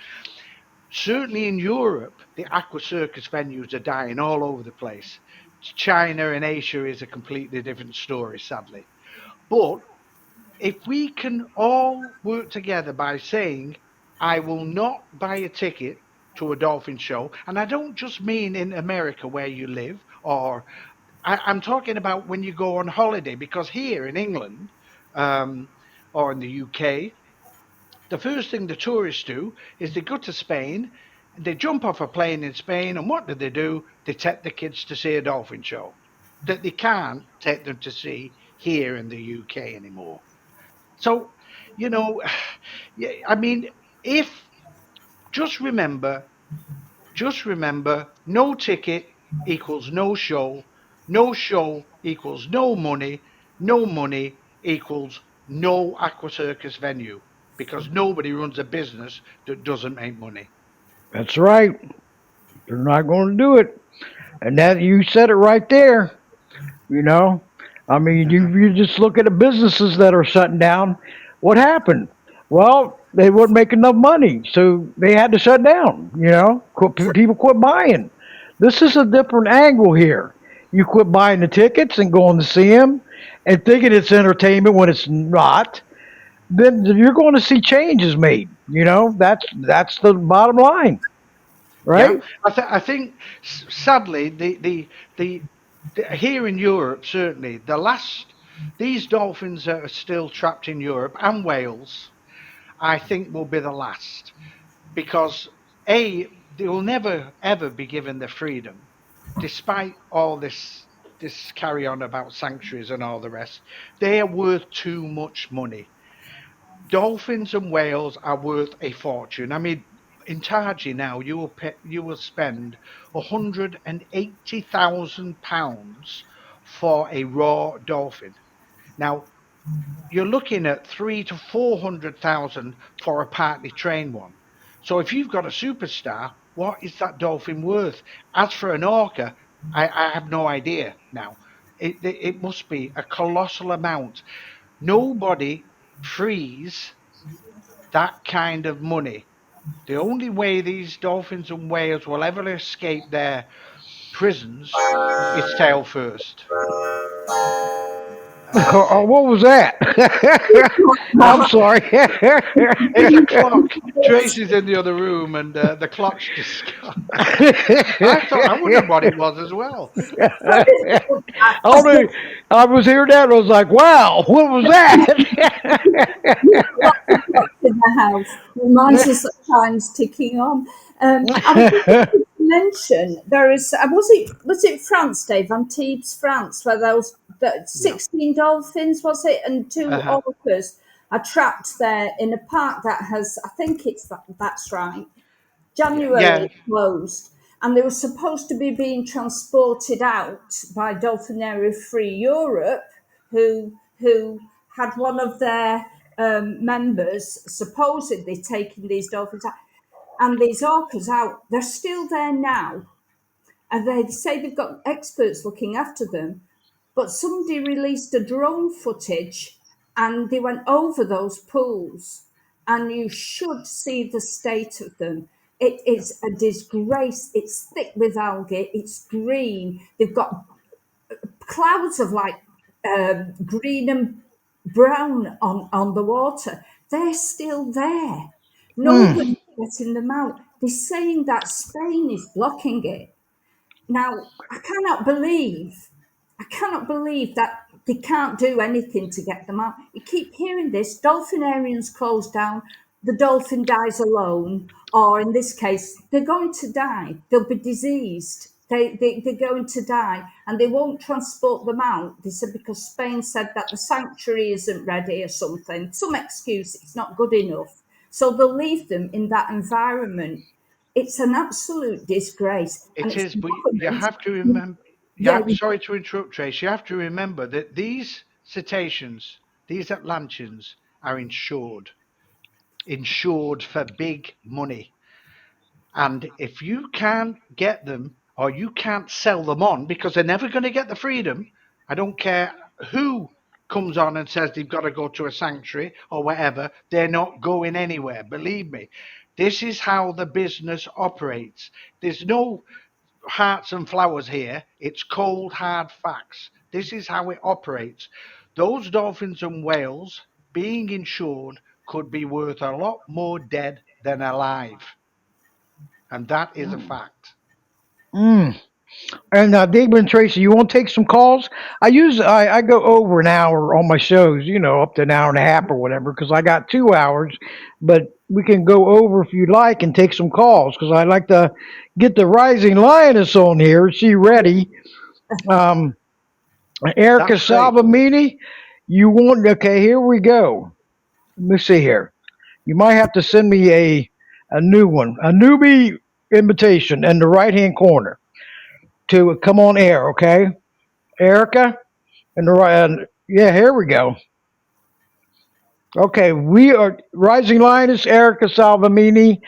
Certainly in Europe, the aqua circus venues are dying all over the place. China and Asia is a completely different story, sadly. But if we can all work together by saying, I will not buy a ticket to a dolphin show, and I don't just mean in America where you live, or I'm talking about when you go on holiday, because here in England um, or in the UK, the first thing the tourists do is they go to Spain, and they jump off a plane in Spain, and what do? They take the kids to see a dolphin show that they can't take them to see here in the UK anymore. So, you know, yeah, I mean, if just remember, just remember, no ticket equals no show, no show equals no money equals no aqua circus venue, because nobody runs a business that doesn't make money. that's right. They're not going to do it. And that you said it right there. You know, I mean, you just look at the businesses that are shutting down. What happened? Well, they wouldn't make enough money, so they had to shut down. People quit buying. This is a different angle here. You quit buying the tickets and going to see them, and thinking it's entertainment when it's not. Then you're going to see changes made. That's the bottom line, Yeah, right? I think sadly here in Europe, certainly these dolphins that are still trapped in Europe and Wales, I think will be the last, because they will never ever be given the freedom, despite all this carry on about sanctuaries and all the rest. They are worth too much money. Dolphins and whales are worth a fortune. I mean, in Taji now, you will spend £180,000 for a raw dolphin. Now, you're looking at 300 to 400,000 for a partly trained one. So if you've got a superstar, what is that dolphin worth? As for an orca, I have no idea now. It must be a colossal amount. Nobody frees that kind of money. The only way these dolphins and whales will ever escape their prisons is tail first. What was that? I'm sorry. It's a clock. Tracy's in the other room, and the clock's just gone. I wondered what it was as well. What is it? As Only I was hearing that. And I was like, "Wow, what was that?" the in the house reminds us of times ticking on. I was going to mention there is. Was it France, Dave, Antibes, France, where those the Yeah. 16 dolphins was it, and two Uh-huh. orcas are trapped there in a park that has. I think that's right. January Yeah. it closed. and they were supposed to be being transported out by Dolphinarium Free Europe, who had one of their members supposedly taking these dolphins out and these orcas out. They're still there now, and they say they've got experts looking after them. But somebody released a drone footage, and they went over those pools, and you should see the state of them. It is a disgrace. It's thick with algae. It's green. They've got clouds of like green and brown on the water. They're still there. Mm. Nobody's getting them out. They're saying that Spain is blocking it. Now, I cannot believe that they can't do anything to get them out. You keep hearing this dolphinariums closed down, the dolphin dies alone, or in this case, they're going to die. They'll be diseased. They're going to die, and they won't transport them out. They said because Spain said that the sanctuary isn't ready or something, some excuse, it's not good enough. So they'll leave them in that environment. It's an absolute disgrace, and It it's is, the but you government. have to remember. Yeah, Yeah, sorry to interrupt, Trace. You have to remember that these cetaceans, these Atlanteans, are insured for big money. And if you can't get them or you can't sell them on because they're never going to get the freedom, I don't care who comes on and says they've got to go to a sanctuary or whatever, they're not going anywhere. Believe me. This is how the business operates. There's no hearts and flowers here. It's cold, hard facts. This is how it operates. Those dolphins and whales being insured could be worth a lot more dead than alive. And that is a fact. Mm. And David and Tracy, you want to take some calls? I go over an hour on my shows, up to an hour and a half or whatever, because I got 2 hours. But we can go over if you like and take some calls, because I like to get the rising lioness on here. Is she ready? Um, Erica That's great. Salvamini, you want? Okay, here we go. Let me see here. You might have to send me a new one, a newbie invitation in the right hand corner to come on air. Okay, Erica, and the right. Yeah, here we go. Okay, we are Rising Lioness, Erica Salvamini.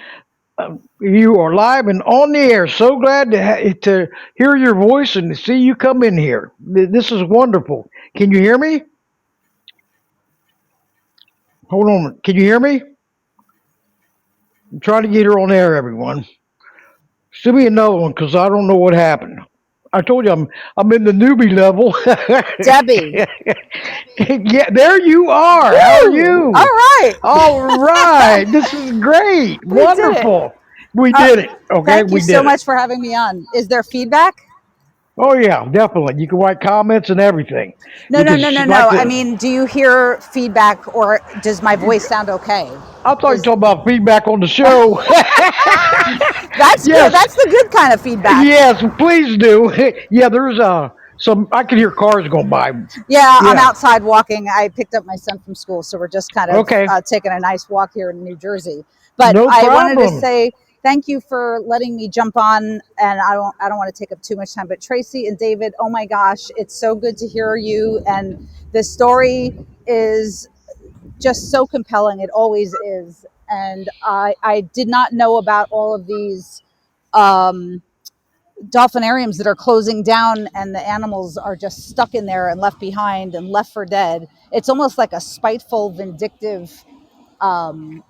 You are live and on the air. So glad to hear your voice and to see you come in here. This is wonderful. Can you hear me? Hold on. Can you hear me? I'm trying to get her on air, everyone. Send me another one because I don't know what happened. I told you I'm in the newbie level. Debbie. Yeah, there you are. How are Woo! All you? right. All right. This is great. We did it. Wonderful. We Uh, did it. Okay, Thank you we so did it. much for having me on. Is there feedback? Oh yeah, definitely. You can write comments and everything. No, You no, can no, no, like no. I to. mean, do you hear feedback or does my voice sound okay? I thought you were Is talking about feedback on the show. That's good. Yes, That's the good kind of feedback. yes, please do. Yeah, there's some. I can hear cars going by. Yeah, I'm Yeah. outside walking. I picked up my son from school, so we're just kind of Okay. taking a nice walk here in New Jersey. But No I wanted to problem. say thank you for letting me jump on, and I don't want to take up too much time. But Tracy and David, oh my gosh, it's so good to hear you, and the story is just so compelling. It always is, and I did not know about all of these. Um, Dolphinariums that are closing down and the animals are just stuck in there and left behind and left for dead. It's almost like a spiteful, vindictive um,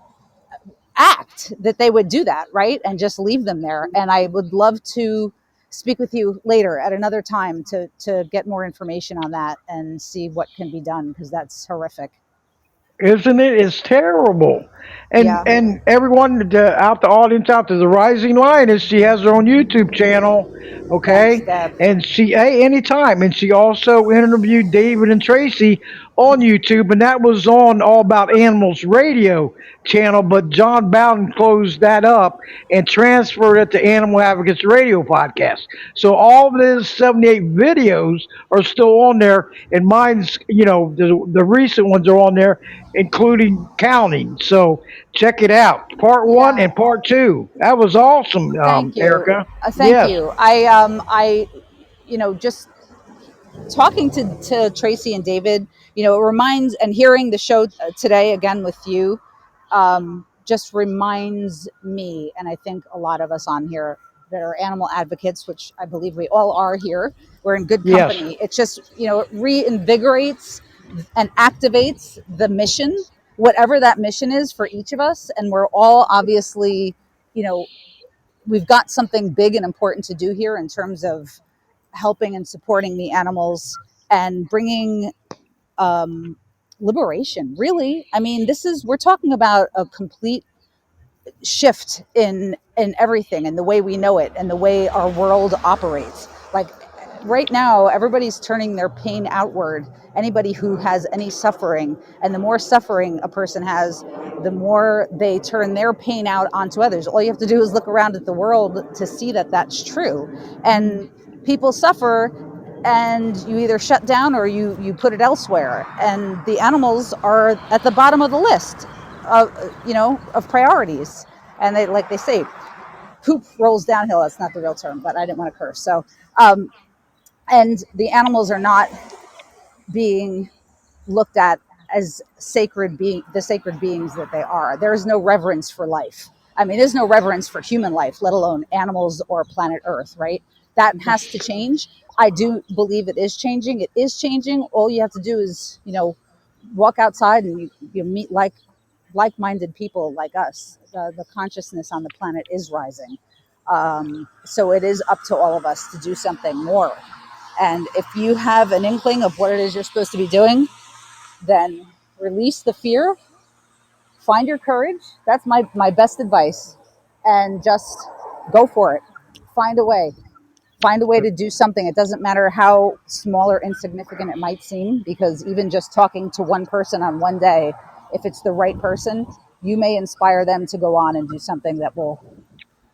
act that they would do that, right? And just leave them there. And I would love to speak with you later at another time to get more information on that and see what can be done because that's horrific. Isn't it? It's terrible. And Yeah. everyone out the audience out to the Rising Lioness, she has her own YouTube channel, Thanks, okay? Deb. And she anytime, and she also interviewed David and Tracy on YouTube, and that was on All About Animals Radio channel. But John Bowden closed that up and transferred it to Animal Advocates Radio podcast. So all of those 78 videos are still on there, and mine's the recent ones are on there including counting. So check it out. part one Yeah. and part two. That was awesome, Thank you. Erica. Thank Yes, you. I just talking to Tracy and David, it reminds, and hearing the show today again with you, just reminds me, and I think a lot of us on here that are animal advocates, which I believe we all are here, we're in good yes. company. It just, it reinvigorates and activates the mission, whatever that mission is for each of us. And we're all obviously, you know, we've got something big and important to do here in terms of helping and supporting the animals and bringing um, liberation. Really, I mean, we're talking about a complete shift in everything and the way we know it and the way our world operates. Like right now, everybody's turning their pain outward. Anybody who has any suffering, and the more suffering a person has, the more they turn their pain out onto others. All you have to do is look around at the world to see that that's true. And people suffer, and you either shut down or you put it elsewhere. And the animals are at the bottom of the list of of priorities. And they, like they say, poop rolls downhill. That's not the real term, but I didn't want to curse. So and the animals are not being looked at as the sacred beings that they are. There is no reverence for life. I mean, there's no reverence for human life, let alone animals or planet Earth, right? That has to change. I do believe it is changing. It is changing. All you have to do is, walk outside and you meet like-minded people like us. The consciousness on the planet is rising. So it is up to all of us to do something more. And if you have an inkling of what it is you're supposed to be doing, then release the fear, find your courage. That's my best advice. And just go for it. Find a way. Find a way to do something. It doesn't matter how small or insignificant it might seem, because even just talking to one person on one day, if it's the right person, you may inspire them to go on and do something that will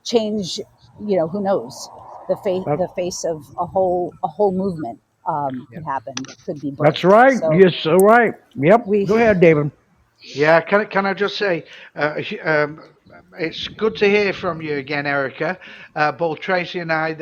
change, who knows, That, the face of a whole movement. Yeah. Could happen, could be that's birthed. right. So You're so right. Yep. we, Go ahead, David. Yeah, can I just say, it's good to hear from you again, Erica. Both Tracy and I,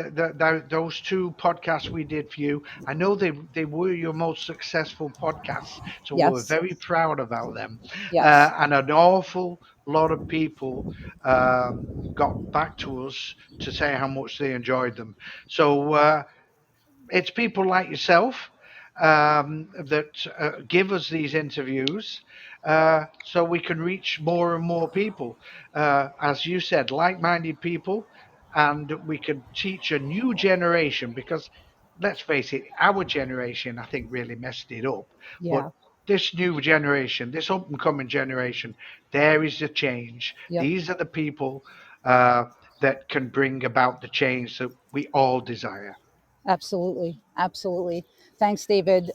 those two podcasts we did for you, I know they were your most successful podcasts, so we were yes, very proud about them. yes, And an awful lot of people got back to us to say how much they enjoyed them. So it's people like yourself that give us these interviews so we can reach more and more people. As you said, like minded people, and we can teach a new generation because let's face it, our generation, I think, really messed it up. But yeah, this new generation, this up and coming generation, there is the change. yep. These are the people uh, that can bring about the change that we all desire. Absolutely. Absolutely. Thanks, David.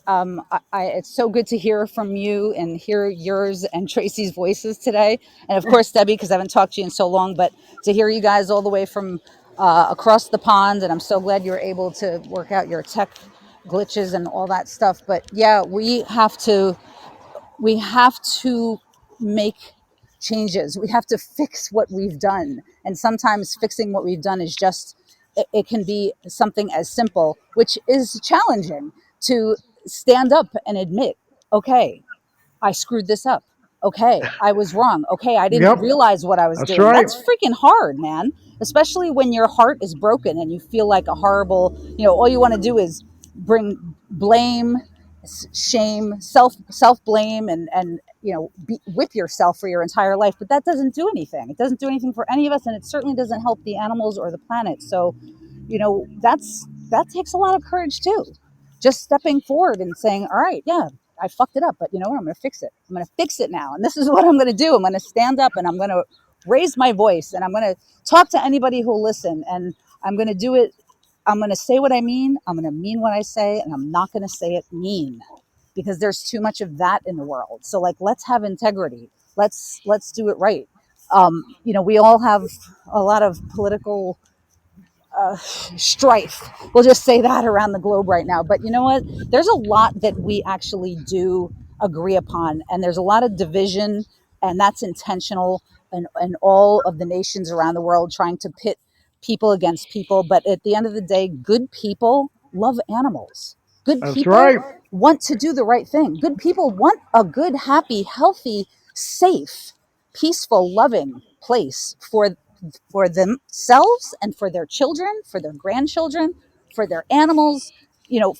It's so good to hear from you and hear yours and Tracy's voices today. And of course, Debbie, because I haven't talked to you in so long, but to hear you guys all the way from across the pond. And I'm so glad you were able to work out your tech glitches and all that stuff. But yeah, we have to make changes. We have to fix what we've done. And sometimes fixing what we've done is just, it can be something as simple, which is challenging, to stand up and admit, okay, I screwed this up. Okay, I was wrong. Okay, I didn't Yep. realize what I was That's doing. right. That's freaking hard, man. Especially when your heart is broken and you feel like a horrible, all you want to do is bring blame, shame, self blame, and whip yourself for your entire life. But that doesn't do anything. It doesn't do anything for any of us, and it certainly doesn't help the animals or the planet. So, that takes a lot of courage too. Just stepping forward and saying, all right, yeah, I fucked it up, but you know what? I'm going to fix it. I'm going to fix it now. And this is what I'm going to do. I'm going to stand up and I'm going to raise my voice and I'm going to talk to anybody who'll listen. And I'm going to do it. I'm going to say what I mean. I'm going to mean what I say. And I'm not going to say it mean, because there's too much of that in the world. So like, let's have integrity. Let's do it right. We all have a lot of political strife. We'll just say that around the globe right now. But you know what? There's a lot that we actually do agree upon, and there's a lot of division, and that's intentional. and all of the nations around the world trying to pit people against people. But at the end of the day, good people love animals. Good That's people right. want to do the right thing. Good people want a good, happy, healthy, safe, peaceful, loving place for themselves and for their children, for their grandchildren, for their animals,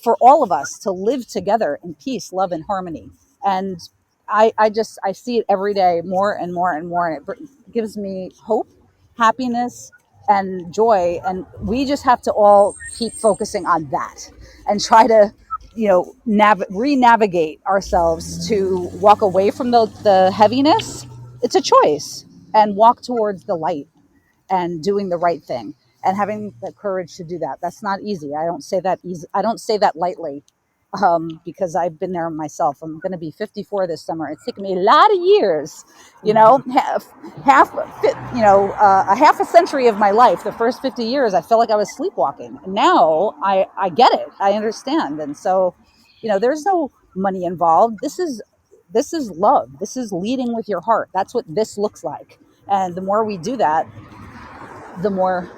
for all of us to live together in peace, love, and harmony. And I see it every day more and more and more, and it gives me hope, happiness, and joy. And we just have to all keep focusing on that and try to re-navigate ourselves to walk away from the heaviness. It's a choice, and walk towards the light and doing the right thing and having the courage to do that. That's not easy. I don't say that easy. I don't say that lightly, because I've been there myself. I'm going to be 54 this summer. It's taken me a lot of years, a half a century of my life. The first 50 years, I felt like I was sleepwalking. Now I get it. I understand. And so, there's no money involved. This is love. This is leading with your heart. That's what this looks like. And the more we do that, the more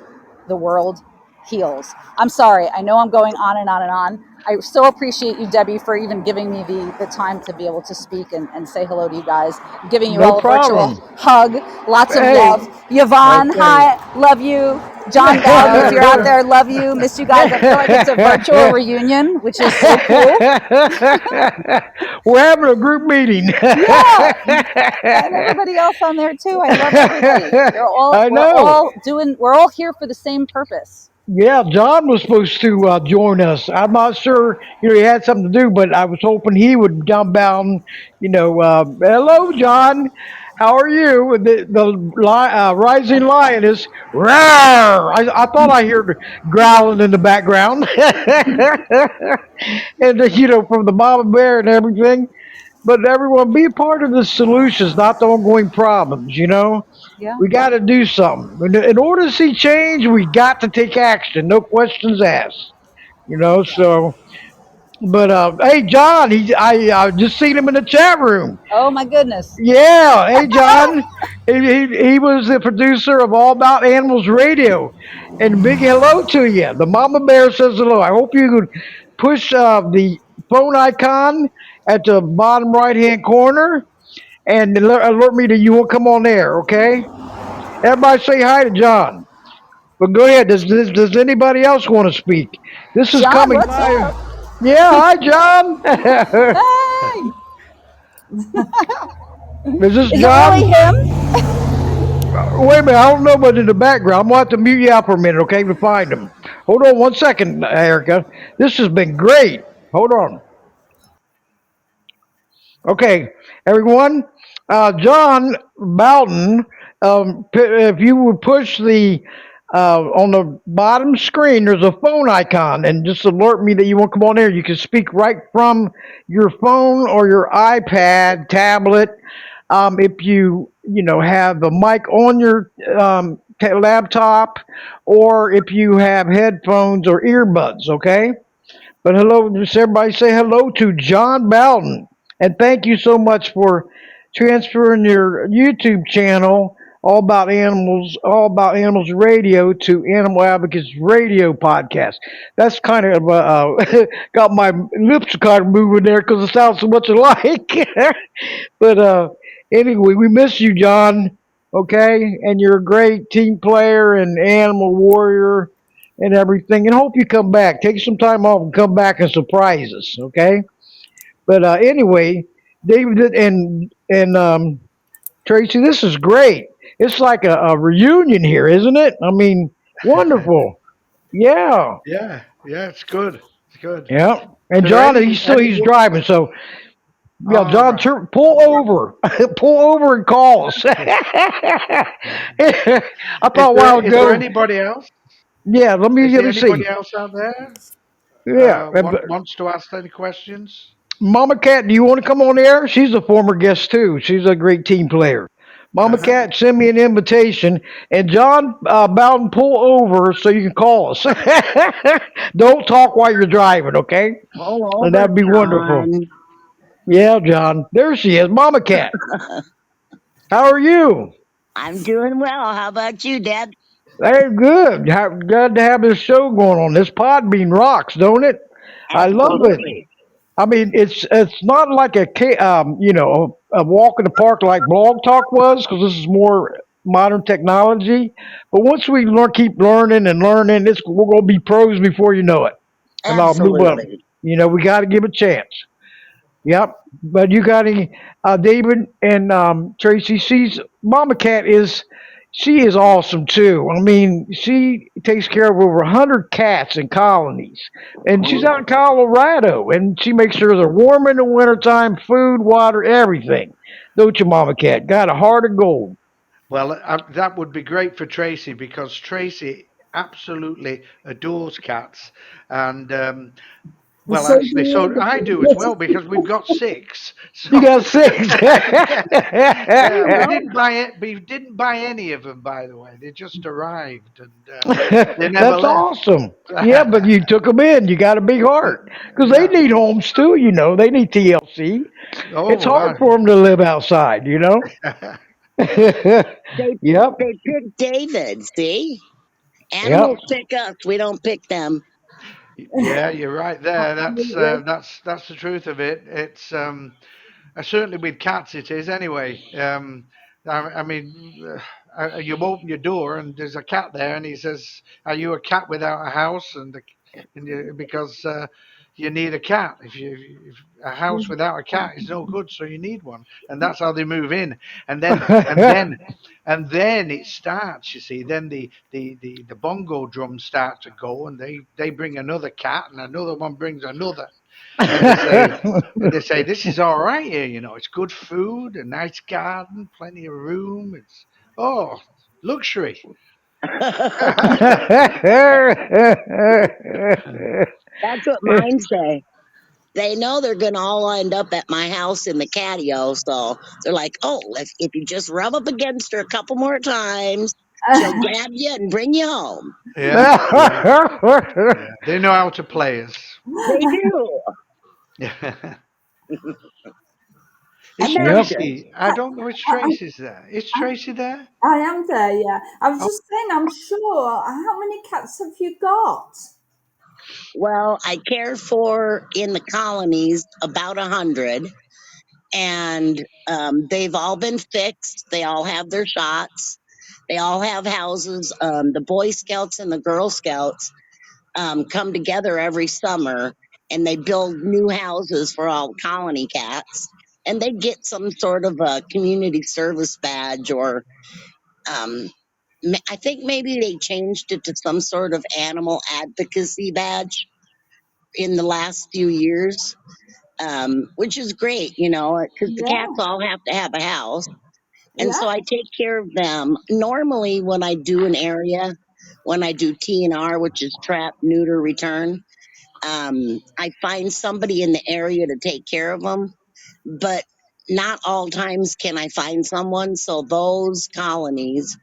the world heals. I'm sorry. I know I'm going on and on and on. I so appreciate you, Debbie, for even giving me the time to be able to speak and say hello to you guys. I'm giving you No all a virtual problem. hug. Lots of Hey, love. Yvonne, okay. hi. Love you. John Bowden, if you're out there, love you. Miss you guys. I feel like it's a virtual reunion, which is so cool. We're having a group meeting. Yeah. And everybody else on there too. I love everybody. I We're know. all doing, we're all here for the same purpose. Yeah, John was supposed to join us. I'm not sure, he had something to do, but I was hoping he would jump down. Hello, John. How are you? And the rising lion is roar. I thought I heard growling in the background, and from the mama bear and everything. But everyone, be a part of the solutions, not the ongoing problems. Yeah. We got to do something. In order to see change, we got to take action. No questions asked. So, but hey, John, I just seen him in the chat room. Oh my goodness. Yeah, hey, John. He was the producer of All About Animals Radio. And big hello to you. The Mama Bear says hello. I hope you could push the phone icon at the bottom right hand corner and alert me that you will come on air, okay? Everybody say hi to John. But go ahead. Does anybody else want to speak? This is John, coming what's live. up? Yeah, hi, John. Hey. Is this Is it really John? him? Wait a minute. I don't know what's in the background. I'm going to have to mute you out for a minute, okay, to find him. Hold on one second, Erica. This has been great. Hold on. Okay, everyone. John Bowden, if you would push the on the bottom screen, there's a phone icon, and just alert me that you want to come on there. You can speak right from your phone or your iPad, tablet. If you have the mic on your laptop, or if you have headphones or earbuds, okay. But hello, just everybody say hello to John Bowden. And thank you so much for transferring your YouTube channel, All About Animals Radio, to Animal Advocates Radio podcast. That's kind of got my lips kind of moving there because it sounds so much alike. But anyway, we miss you, John. Okay, and you're a great team player and animal warrior and everything. And hope you come back. Take some time off and come back and surprise us. Okay. But anyway, David and Tracy, this is great. It's like a reunion here, isn't it? I mean, wonderful. Yeah, Yeah, yeah, it's good. It's good. yeah. And There John, he's anyone? driving, so yeah, All John, right. pull over, pull over and call us. I thought a while Is there ago. anybody else? Yeah, Is let there me see. anybody else out there Yeah, wants to ask any questions? Mama Cat, do you want to come on the air? She's a former guest too. She's a great team player. Mama Uh-huh. Cat, send me an invitation. And John Bowden, pull over so you can call us. Don't talk while you're driving, okay? Pull And over, that'd be wonderful. John. Yeah, John. There she is, Mama Cat. How are you? I'm doing well. How about you, Deb? Hey, good. Glad to have this show going on. This Podbean rocks, don't it? I love it. Absolutely. I mean, it's not like a walk in the park like Blog Talk was, because this is more modern technology. But once we keep learning and learning, we're gonna be pros before you know it. And I'll move up. Absolutely. We got to give it a chance. Yep. But you got any, David and Tracy? Mama Cat she is awesome too. I mean, she takes care of over 100 cats in colonies, and she's out in Colorado, and she makes sure they're warm in the wintertime, food, water, everything. Don't you, Mama Cat? Got a heart of gold. Well, that would be great for Tracy because Tracy absolutely adores cats, and And well, so do actually, so you, I do as well because we've got six. You So got six. yeah, There yeah, you we go. didn't buy it. We didn't buy any of them, by the way. They just arrived and they never That's left. awesome. Yeah, but you took them in. You got a big heart because they Yeah. need homes too. They need TLC. It's Oh, hard for them to live outside. They Yep. they pick David. See, Yep. animals pick us. We don't pick them. yeah, you're right there. absolutely. That's the truth of it. It's certainly with cats it is anyway. I mean, you open your door and there's a cat there, and he says, "Are you a cat without a house?" Because you need a cat. If a house without a cat is no good, so you need one, and that's how they move in. And then and then and then it starts. You see, then the bongo drums start to go, and they bring another cat, and another one brings another, and they say this is all right here. It's good food, a nice garden, plenty of room. It's luxury. That's what mine say. They know they're going to all end up at my house in the catio. So they're like, oh, if you just rub up against her a couple more times, she'll grab you and bring you home. Yeah, yeah, yeah. They know how to play us. They do. Is And they're Yep. just, Tracy? I don't know. If Tracy's there. Is Tracy there? I am there, yeah. I was Oh, just saying, I'm sure. How many cats have you got? well, I care for in the colonies about 100. And they've all been fixed. They all have their shots. They all have houses. The Boy Scouts and the Girl Scouts come together every summer and they build new houses for all colony cats. And they get some sort of a community service badge, or um, I think maybe they changed it to some sort of animal advocacy badge in the last few years, which is great, because the cats Yeah, all have to have a house. And yeah, so I take care of them. Normally, when I do an area, when I do TNR, which is trap, neuter, return, I find somebody in the area to take care of them. But not all times can I find someone. So those colonies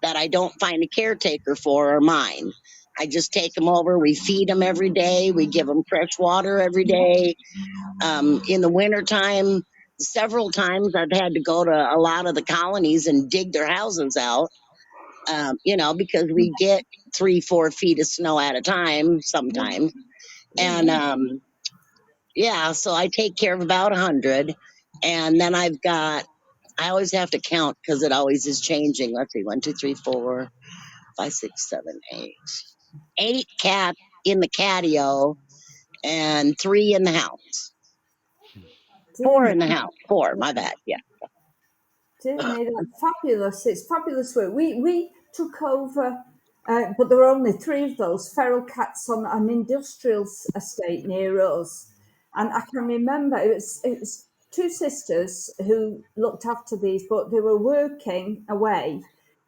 that I don't find a caretaker for are mine. I just take them over. We feed them every day. We give them fresh water every day. In the wintertime, several times I've had to go to a lot of the colonies and dig their houses out, because we get 3, 4 feet of snow at a time sometimes. And yeah. yeah, so I take care of about 100. And then I always have to count because it always is changing. Let's see, 1, 2, 3, 4, 5, 6, 7, 8. 8 cats in the catio and 3 in the house. Dear 4 me, in the house. 4, my bad. Yeah. dear me, that's fabulous. It's fabulous work. We took over, but there were only three of those feral cats on an industrial estate near us. And I can remember it was two sisters who looked after these, but they were working away.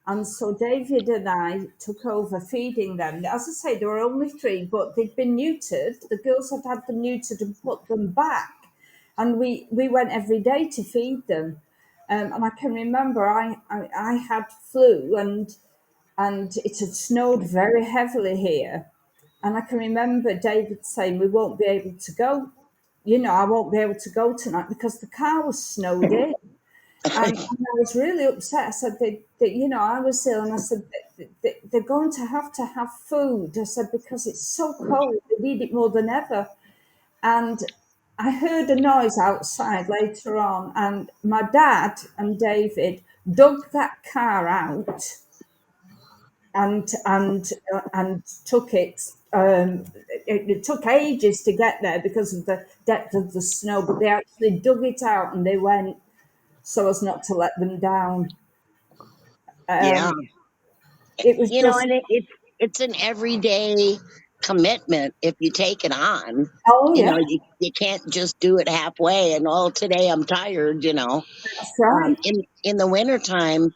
And so David and I took over feeding them. As I say, there were only three, but they'd been neutered. The girls had had them neutered and put them back. And we went every day to feed them. And I can remember I had flu and it had snowed very heavily here. And I can remember David saying, we won't be able to go. I won't be able to go tonight because the car was snowed in. And I was really upset. I said that I was ill, and I said that they're going to have food. I said because it's so cold, they need it more than ever. And I heard a noise outside later on, and my dad and David dug that car out and took it. It took ages to get there because of the depth of the snow, but they actually dug it out and they went so as not to let them down. Yeah. Um, it was just, And it's an everyday commitment if you take it on. oh yeah, You can't just do it halfway and, oh, today I'm tired, that's right. in the wintertime,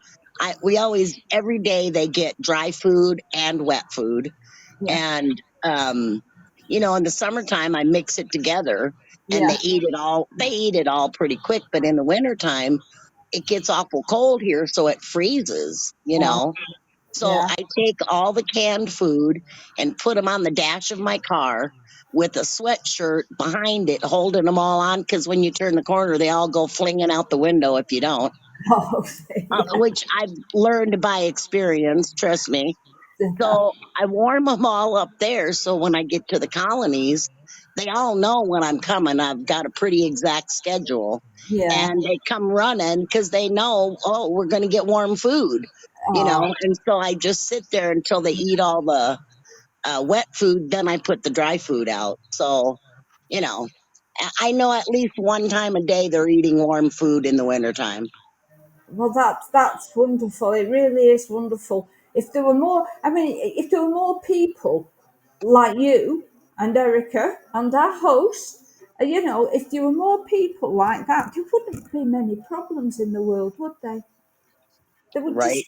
we always, every day they get dry food and wet food. Yeah, And, um, in the summertime, I mix it together and yeah, they eat it all pretty quick. But in the wintertime, it gets awful cold here. So it freezes. oh, So yeah. I take all the canned food and put them on the dash of my car with a sweatshirt behind it, holding them all on. Because when you turn the corner, they all go flinging out the window if you don't. Oh, yeah, Which I've learned by experience. Trust me. yeah, So I warm them all up there. So when I get to the colonies, they all know when I'm coming. I've got a pretty exact schedule. yeah. And they come running because they know, oh, we're going to get warm food. Oh, And so I just sit there until they eat all the wet food. Then I put the dry food out. So, you know, I know at least one time a day they're eating warm food in the wintertime. well, that's wonderful. It really is wonderful. If there were more, I mean, if there were more people like you and Erica and our host, if there were more people like that, there wouldn't be many problems in the world, would they? There would just, Right.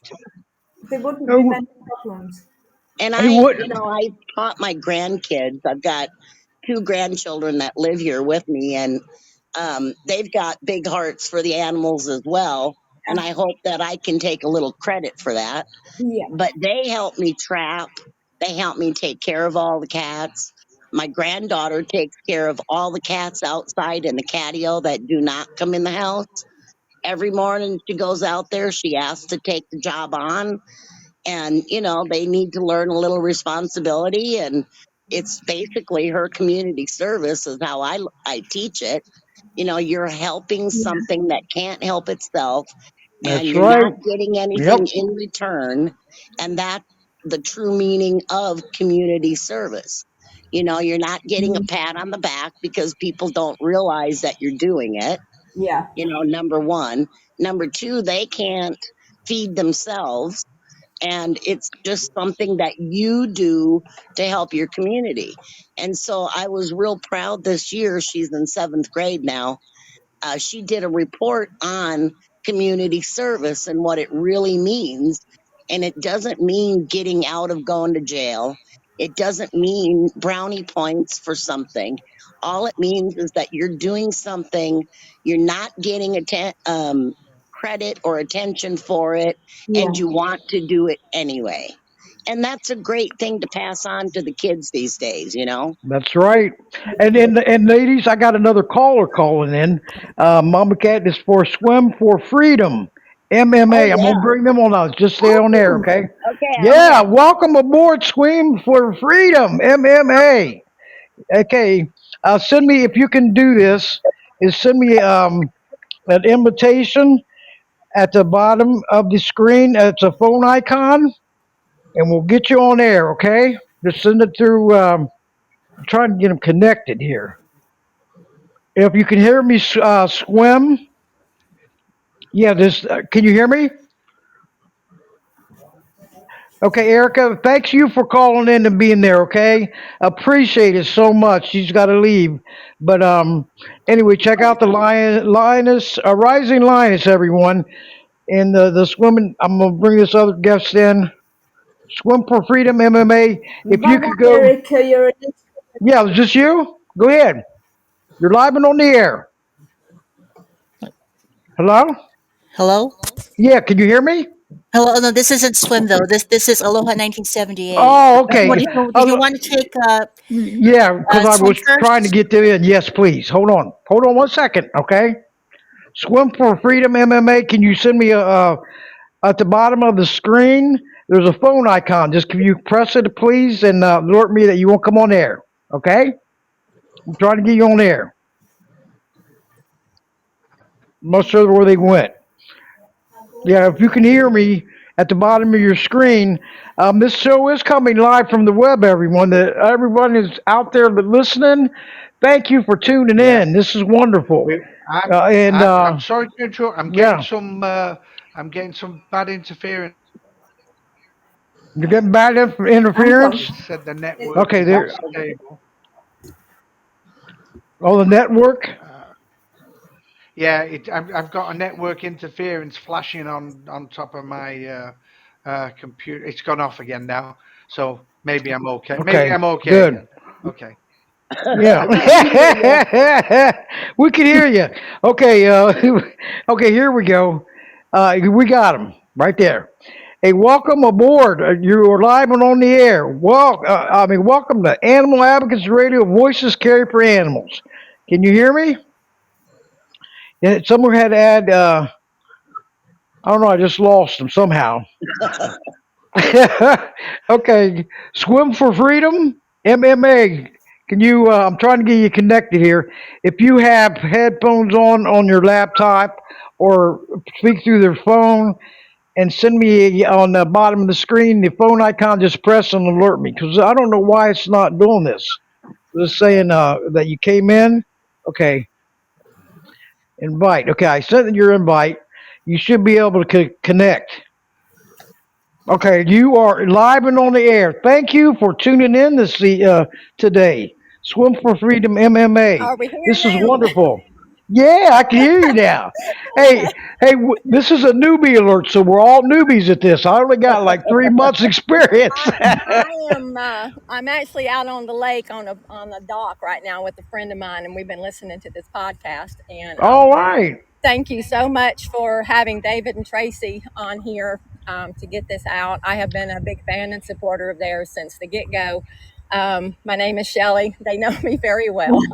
there wouldn't be Oh, many problems. And hey, what? I taught my grandkids. I've got two grandchildren that live here with me, and they've got big hearts for the animals as well. And Yeah, I hope that I can take a little credit for that. yeah, But they help me trap, they help me take care of all the cats. My granddaughter takes care of all the cats outside in the catio that do not come in the house. Every morning she goes out there, she asks to take the job on, and they need to learn a little responsibility, and it's basically her community service is how I teach it. You're helping something that can't help itself, and That's you're right. not getting Yep. anything in return, and that's the true meaning of community service. You're not getting a pat on the back because people don't realize that you're doing it. yeah, Number one. Number two, they can't feed themselves, and it's just something that you do to help your community. And so I was real proud this year. She's in seventh grade now. She did a report on community service and what it really means. And it doesn't mean getting out of going to jail. It doesn't mean brownie points for something. All it means is that you're doing something, you're not getting credit or attention for it, yeah. and you want to do it anyway. And that's a great thing to pass on to the kids these days. That's right. And ladies, I got another caller calling in. Mama Cat is for Swim for Freedom, Oh, MMA. I'm gonna yeah. bring them on now. Just stay on there, Oh, okay? Okay, I'm Yeah, here. welcome aboard Swim for Freedom, MMA. Okay, send me if you can do this. Is send me an invitation at the bottom of the screen. It's a phone icon, and we'll get you on air. Okay, just send it through. Trying to get them connected here. If you can hear me swim, yeah, this. Can you hear me? Okay, Erica, thanks you for calling in and being there. Okay, appreciate it so much. She's got to leave, but anyway, check out the Rising Lioness, everyone, and the swimming. I'm gonna bring this other guest in. Swim for Freedom MMA. If bye you bye, could go, Erica. You're an yeah, is this you? Go ahead. You're live and on the air. Hello? Hello? Yeah, can you hear me? Hello? No, this isn't swim though. This is Aloha 1978. Oh, okay. Did you want to take Yeah, because I swim was trying to first? get there in. Yes, please. Hold on. Hold on one second, okay? Swim for Freedom MMA. Can you send me at the bottom of the screen? There's a phone icon. Just can you press it, please, and alert me that you won't come on air. Okay? I'm trying to get you on air. I'm not sure where they went. Yeah, if you can hear me at the bottom of your screen, this show is coming live from the web. Everyone, that everyone is out there listening. Thank you for tuning Yeah. in. This is wonderful. We, And I'm sorry to interrupt. yeah, I'm getting some bad interference. you're getting bad Hang on. interference. It said the network Okay, is there. unstable. Oh, the network. Uh, yeah, I've got a network interference flashing on top of my computer. It's gone off again now, so maybe I'm okay. Maybe Okay, I'm okay good. again. Okay. Yeah, We can hear you. we can hear you. Okay, okay, here we go. We got him right there. Hey, welcome aboard. You are live and on the air. Welcome to Animal Advocates Radio. Voices carry for animals. Can you hear me? Yeah, someone had to add. I don't know. I just lost them somehow. Okay, Swim for Freedom, MMA. Can you? I'm trying to get you connected here. If you have headphones on your laptop or speak through their phone, and send me on the bottom of the screen the phone icon. Just press and alert me because I don't know why it's not doing this. It's saying that you came in. Okay, invite. Okay, I sent your invite. You should be able to connect. Okay, you are live and on the air. Thank you for tuning in today. Swim for Freedom MMA. Are we here This is now? wonderful. Yeah, I can hear you now. Hey, Okay. hey, this is a newbie alert, so we're all newbies at this. I only got like 3 months experience. I'm actually out on the lake on a dock right now with a friend of mine, and we've been listening to this podcast. And All right. thank you so much for having David and Tracy on here to get this out. I have been a big fan and supporter of theirs since the get go. My name is Shelley. They know me very well.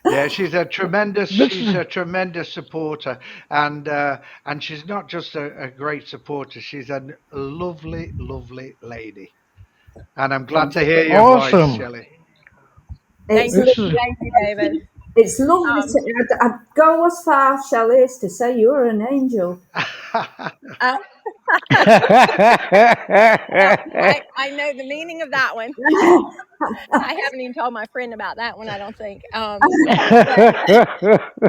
Yeah, This she's is a tremendous supporter, and she's not just a great supporter. She's a lovely, lovely lady, and I'm glad to hear your voice, awesome. Shelley. Thank It's you, This is thank you, David. it's lovely Um, to. I'd go as far, Shelley, as to say you're an angel. uh, well, I know the meaning of that one. I haven't even told my friend about that one. I don't think. But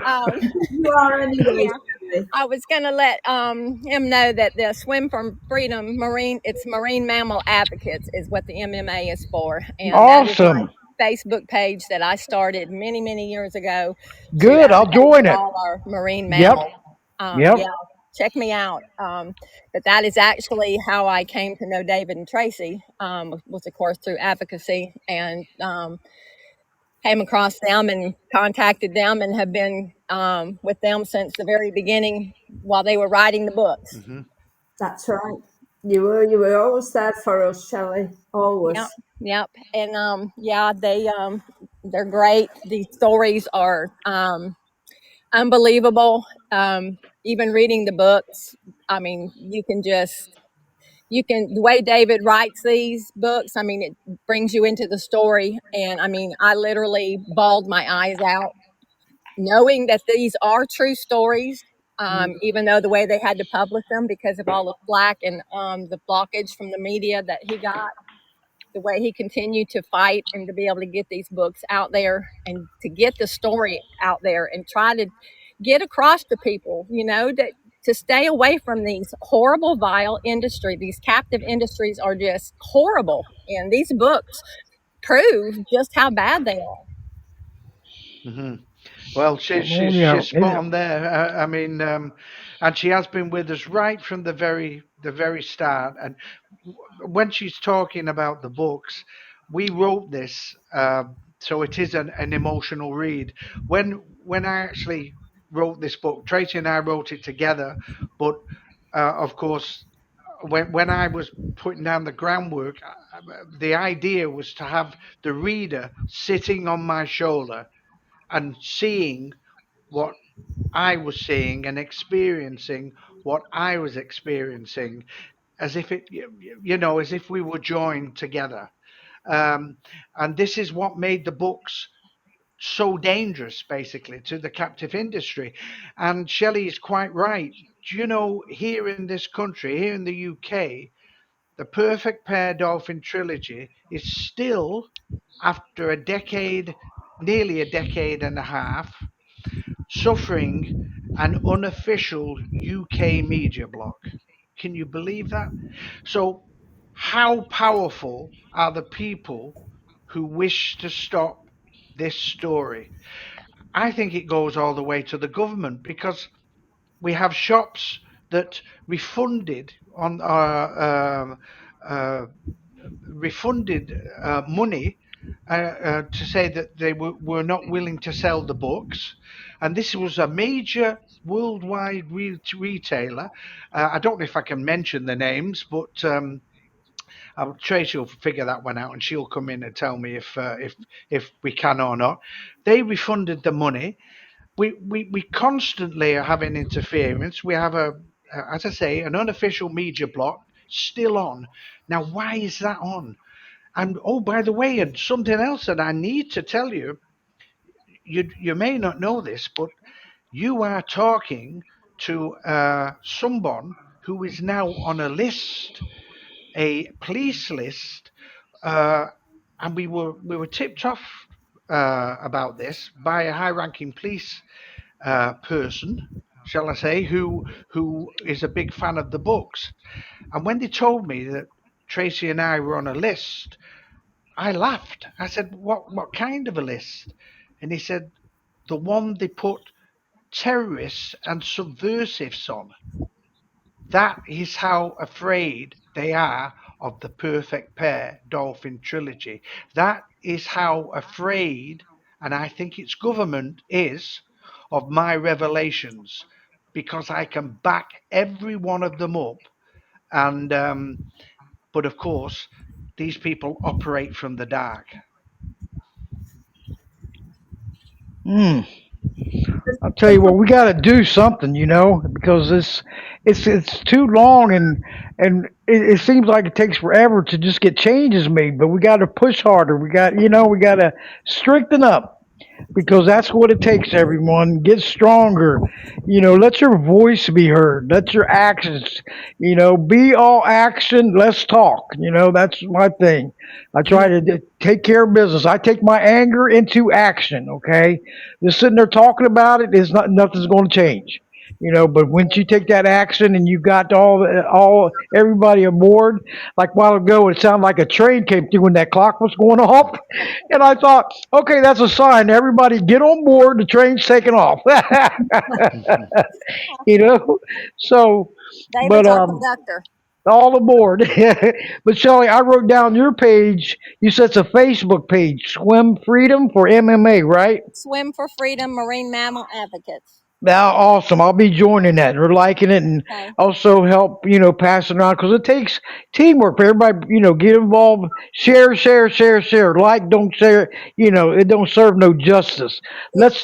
um, You are anyway, yeah, Shelley. I was gonna let him know that the Swim from Freedom Marine Mammal Advocates is what the MMA is for, and that is my awesome. Facebook page that I started many years ago to Good. I'll advocate join for it. all our marine Yep. mammals. Yeah, Yep. check me out. But that is actually how I came to know David and Tracy. Was of course through advocacy and came across them and contacted them and have been with them since the very beginning while they were writing the books. Hmm. That's right. You were always there for us, Shelley. Yep, Always. yep, and yeah, they're great. These stories are unbelievable. Even reading the books, I mean, you can the way David writes these books. I mean, it brings you into the story, and I mean, I literally bawled my eyes out knowing that these are true stories, even though the way they had to publish them because of all the flack and the blockage from the media that he got, the way he continued to fight and to be able to get these books out there and to get the story out there and try to get across to people, that to stay away from these horrible, vile industry. These captive industries are just horrible, and these books prove just how bad they are. Hmm. Well, Oh, yeah. she's spot on there. And she has been with us right from the very start. And when she's talking about the books, we wrote this, so it is an emotional read. When I actually wrote this book, Tracy and I wrote it together, but of course, when I was putting down the groundwork, the idea was to have the reader sitting on my shoulder and seeing what I was seeing and experiencing what I was experiencing, as if as if we were joined together. Um, and this is what made the books so dangerous, basically, to the captive industry. And Shelley is quite right. Do you know, here in this country, here in the UK, the Perfect Pair Dolphin Trilogy is still, after a decade, nearly a decade and a half, suffering an unofficial UK media block. Can you believe that? So, how powerful are the people who wish to stop this story? I think it goes all the way to the government, because we have shops that refunded on uh, refunded money to say that they were not willing to sell the books. And this was a major worldwide retailer. I don't know if I can mention the names, but Tracy will figure that one out, and she'll come in and tell me if we can or not. They refunded the money. We constantly are having interference. We have as I say, an unofficial media block still on. Now, why is that on? And oh, by the way, and something else that I need to tell you, you may not know this, but you are talking to someone who is now on a police list, uh, and we were tipped off about this by a high-ranking police person, shall I say, who is a big fan of the books. And when they told me that Tracy and I were on a list, I laughed. I said, "What kind of a list?" And he said, "The one they put terrorists and subversives on." That is how afraid they are of the Perfect Pair Dolphin Trilogy. That is how afraid, and I think its government is, of my revelations, because I can back every one of them up. And but of course, these people operate from the dark. Hmm. I'll tell you what, we got to do something, because it's too long, and it seems like it takes forever to just get changes made. But we got to push harder. We got to strengthen up, because that's what it takes. Everyone get stronger. Let your voice be heard. Let your actions, be all action, less talk. That's my thing. I try to take care of business. I take my anger into action. Okay, just sitting there talking about it is not nothing's going to change. But once you take that action and you got all everybody aboard, like a while ago, it sounded like a train came through when that clock was going off, and I thought, okay, that's a sign. Everybody get on board. The train's taking off. you know. So, but David's our conductor. all aboard. But Shelly, I wrote down your page. You said it's a Facebook page, Swim Freedom for MMA, right? Swim for Freedom Marine Mammal Advocates. Now, awesome. I'll be joining that. We're liking it, and Okay. also help, pass it around, because it takes teamwork for everybody, get involved, share, share, share, share. Like, don't share, it don't serve no justice. Let's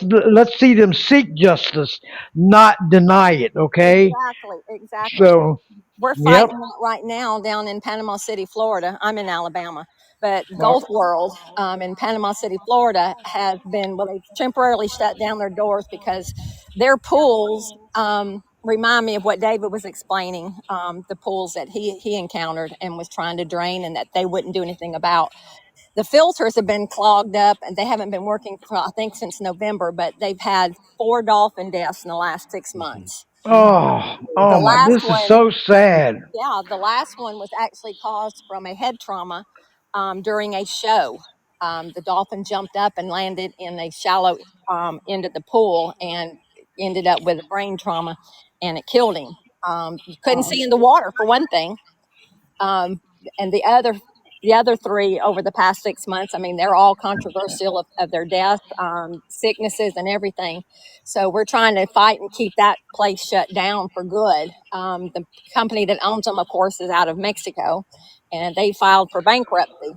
see them seek justice, not deny it. Okay. Exactly, exactly. So, We're yep. fighting that right now down in Panama City, Florida. I'm in Alabama, but Gulf World in Panama City, Florida, has been well. They've temporarily shut down their doors because their pools remind me of what David was explaining. The pools that he encountered and was trying to drain, and that they wouldn't do anything about. The filters have been clogged up, and they haven't been working for I think since November. But they've had 4 dolphin deaths in the last 6 months. Oh, The oh my, last this is one so sad. yeah, the last one was actually caused from a head trauma during a show. The dolphin jumped up and landed in a shallow end of the pool and ended up with a brain trauma, and it killed him. You couldn't see in the water for one thing, um, and the other three over the past 6 months, I mean, they're all controversial of their death, sicknesses, and everything. So we're trying to fight and keep that place shut down for good. The company that owns them, of course, is out of Mexico, and they filed for bankruptcy,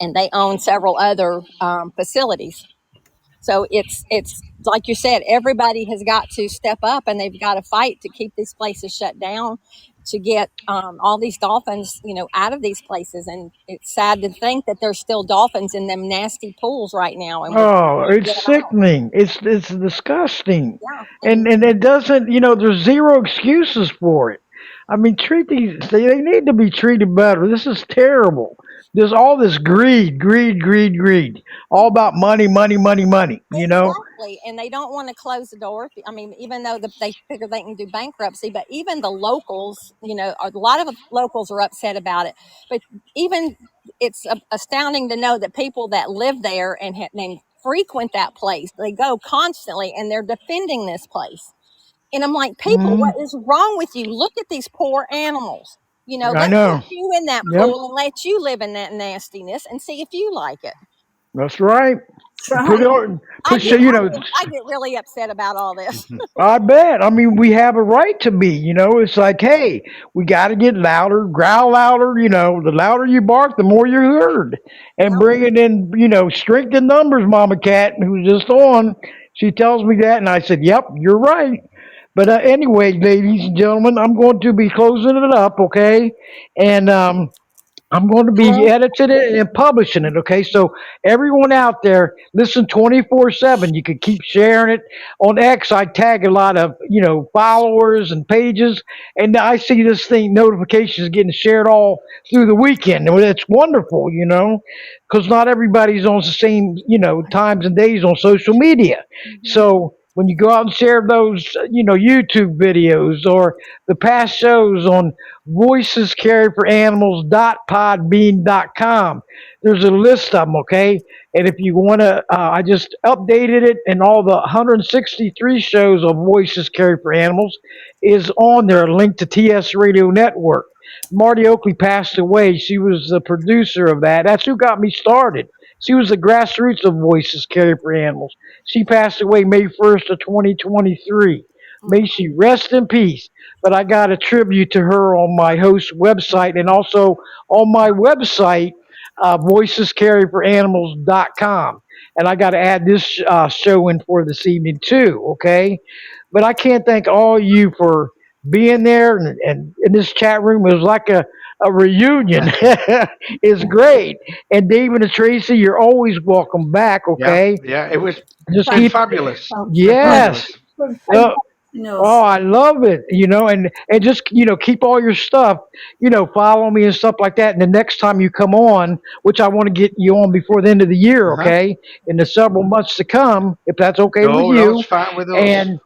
and they own several other facilities. So it's like you said, everybody has got to step up and they've got to fight to keep these places shut down, to get all these dolphins, out of these places. And it's sad to think that there's still dolphins in them nasty pools right now, and we Oh, can't it's get them out. sickening. It's disgusting, Yeah, and it doesn't. There's zero excuses for it. I mean, treat these. They need to be treated better. This is terrible. There's all this greed, greed, greed, greed. All about money, money, money, money. exactly, and they don't want to close the door. I mean, even though they figure they can do bankruptcy, but even the locals, a lot of locals are upset about it. But even it's astounding to know that people that live there and frequent that place, they go constantly, and they're defending this place. And I'm like, people, Hmm. what is wrong with you? Look at these poor animals. I Let's put know. you in that Yep, pool and let you live in that nastiness and see if you like it. that's right. That's Put it right. on. I Put get, you I know. get, I get really upset about all this. I bet. I mean, we have a right to be. It's like, hey, we got to get louder, growl louder. The louder you bark, the more you're heard. And Yep. bring it in, strength in numbers, Mama Cat, who's just on. She tells me that, and I said, yep, you're right. But anyway, ladies and gentlemen, I'm going to be closing it up, okay? And I'm going to be Hello. editing it and publishing it. Okay, so everyone out there, listen 24/7. You can keep sharing it on X. I tag a lot of followers and pages, and I see this thing notifications getting shared all through the weekend. And it's wonderful, because not everybody's on the same times and days on social media. Mhm. So when you go out and share those YouTube videos or the past shows on voicescaredforanimals.podbean.com. There's a list of them, okay? And if you want to, I just updated it, and all the 163 shows of Voices Carried for Animals is on there, linked to TS Radio Network. Marty Oakley passed away. She was the producer of that. That's who got me started. She was the grassroots of Voices Carried for Animals. She passed away May 1st of 2023. May Mm. she rest in peace. But I got a tribute to her on my host website and also on my website, voicescaryforanimals.com. And I got to add this show in for this evening too, okay? But I can't thank all you for being there and in this chat room. It was like a reunion. It's great. And David and Tracy, you're always welcome back, Yeah, okay? yeah, it's Just been Thank keep, you. fabulous. Thank It's you been for yes. fabulous. Uh, inviting Oh, us. I love it, and just keep all your stuff, follow me and stuff like that. And the next time you come on, which I want to get you on before the end of the year, Uh-huh. okay, in the several months to come, if that's okay with No, no, it's you, fine with us. and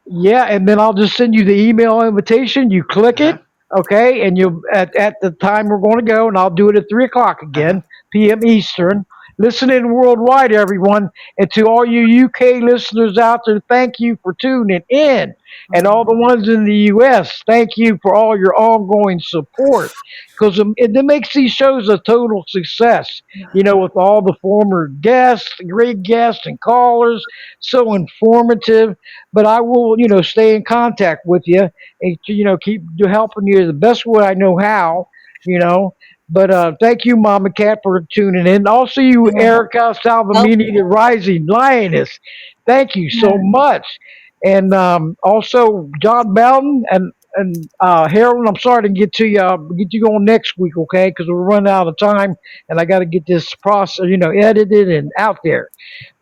yeah, and then I'll just send you the email invitation. You click Uh-huh. it, okay, and you at the time we're going to go, and I'll do it at 3 o'clock Uh-huh. again, p.m. Eastern. Listening worldwide, everyone, and to all you UK listeners out there, thank you for tuning in, and all the ones in the US, thank you for all your ongoing support, because it makes these shows a total success. With all the former guests, great guests and callers, so informative, but I will, stay in contact with you and keep helping you the best way I know how, you know. But thank you, Mama Cat, for tuning in. Also, you, Erica Oh, Salvamini, the Rising Lioness. Thank you so much. And also, John Bowden and Harold. I'm sorry to get to you. Get you on next week, okay? Because we're running out of time, and I got to get this process, edited and out there.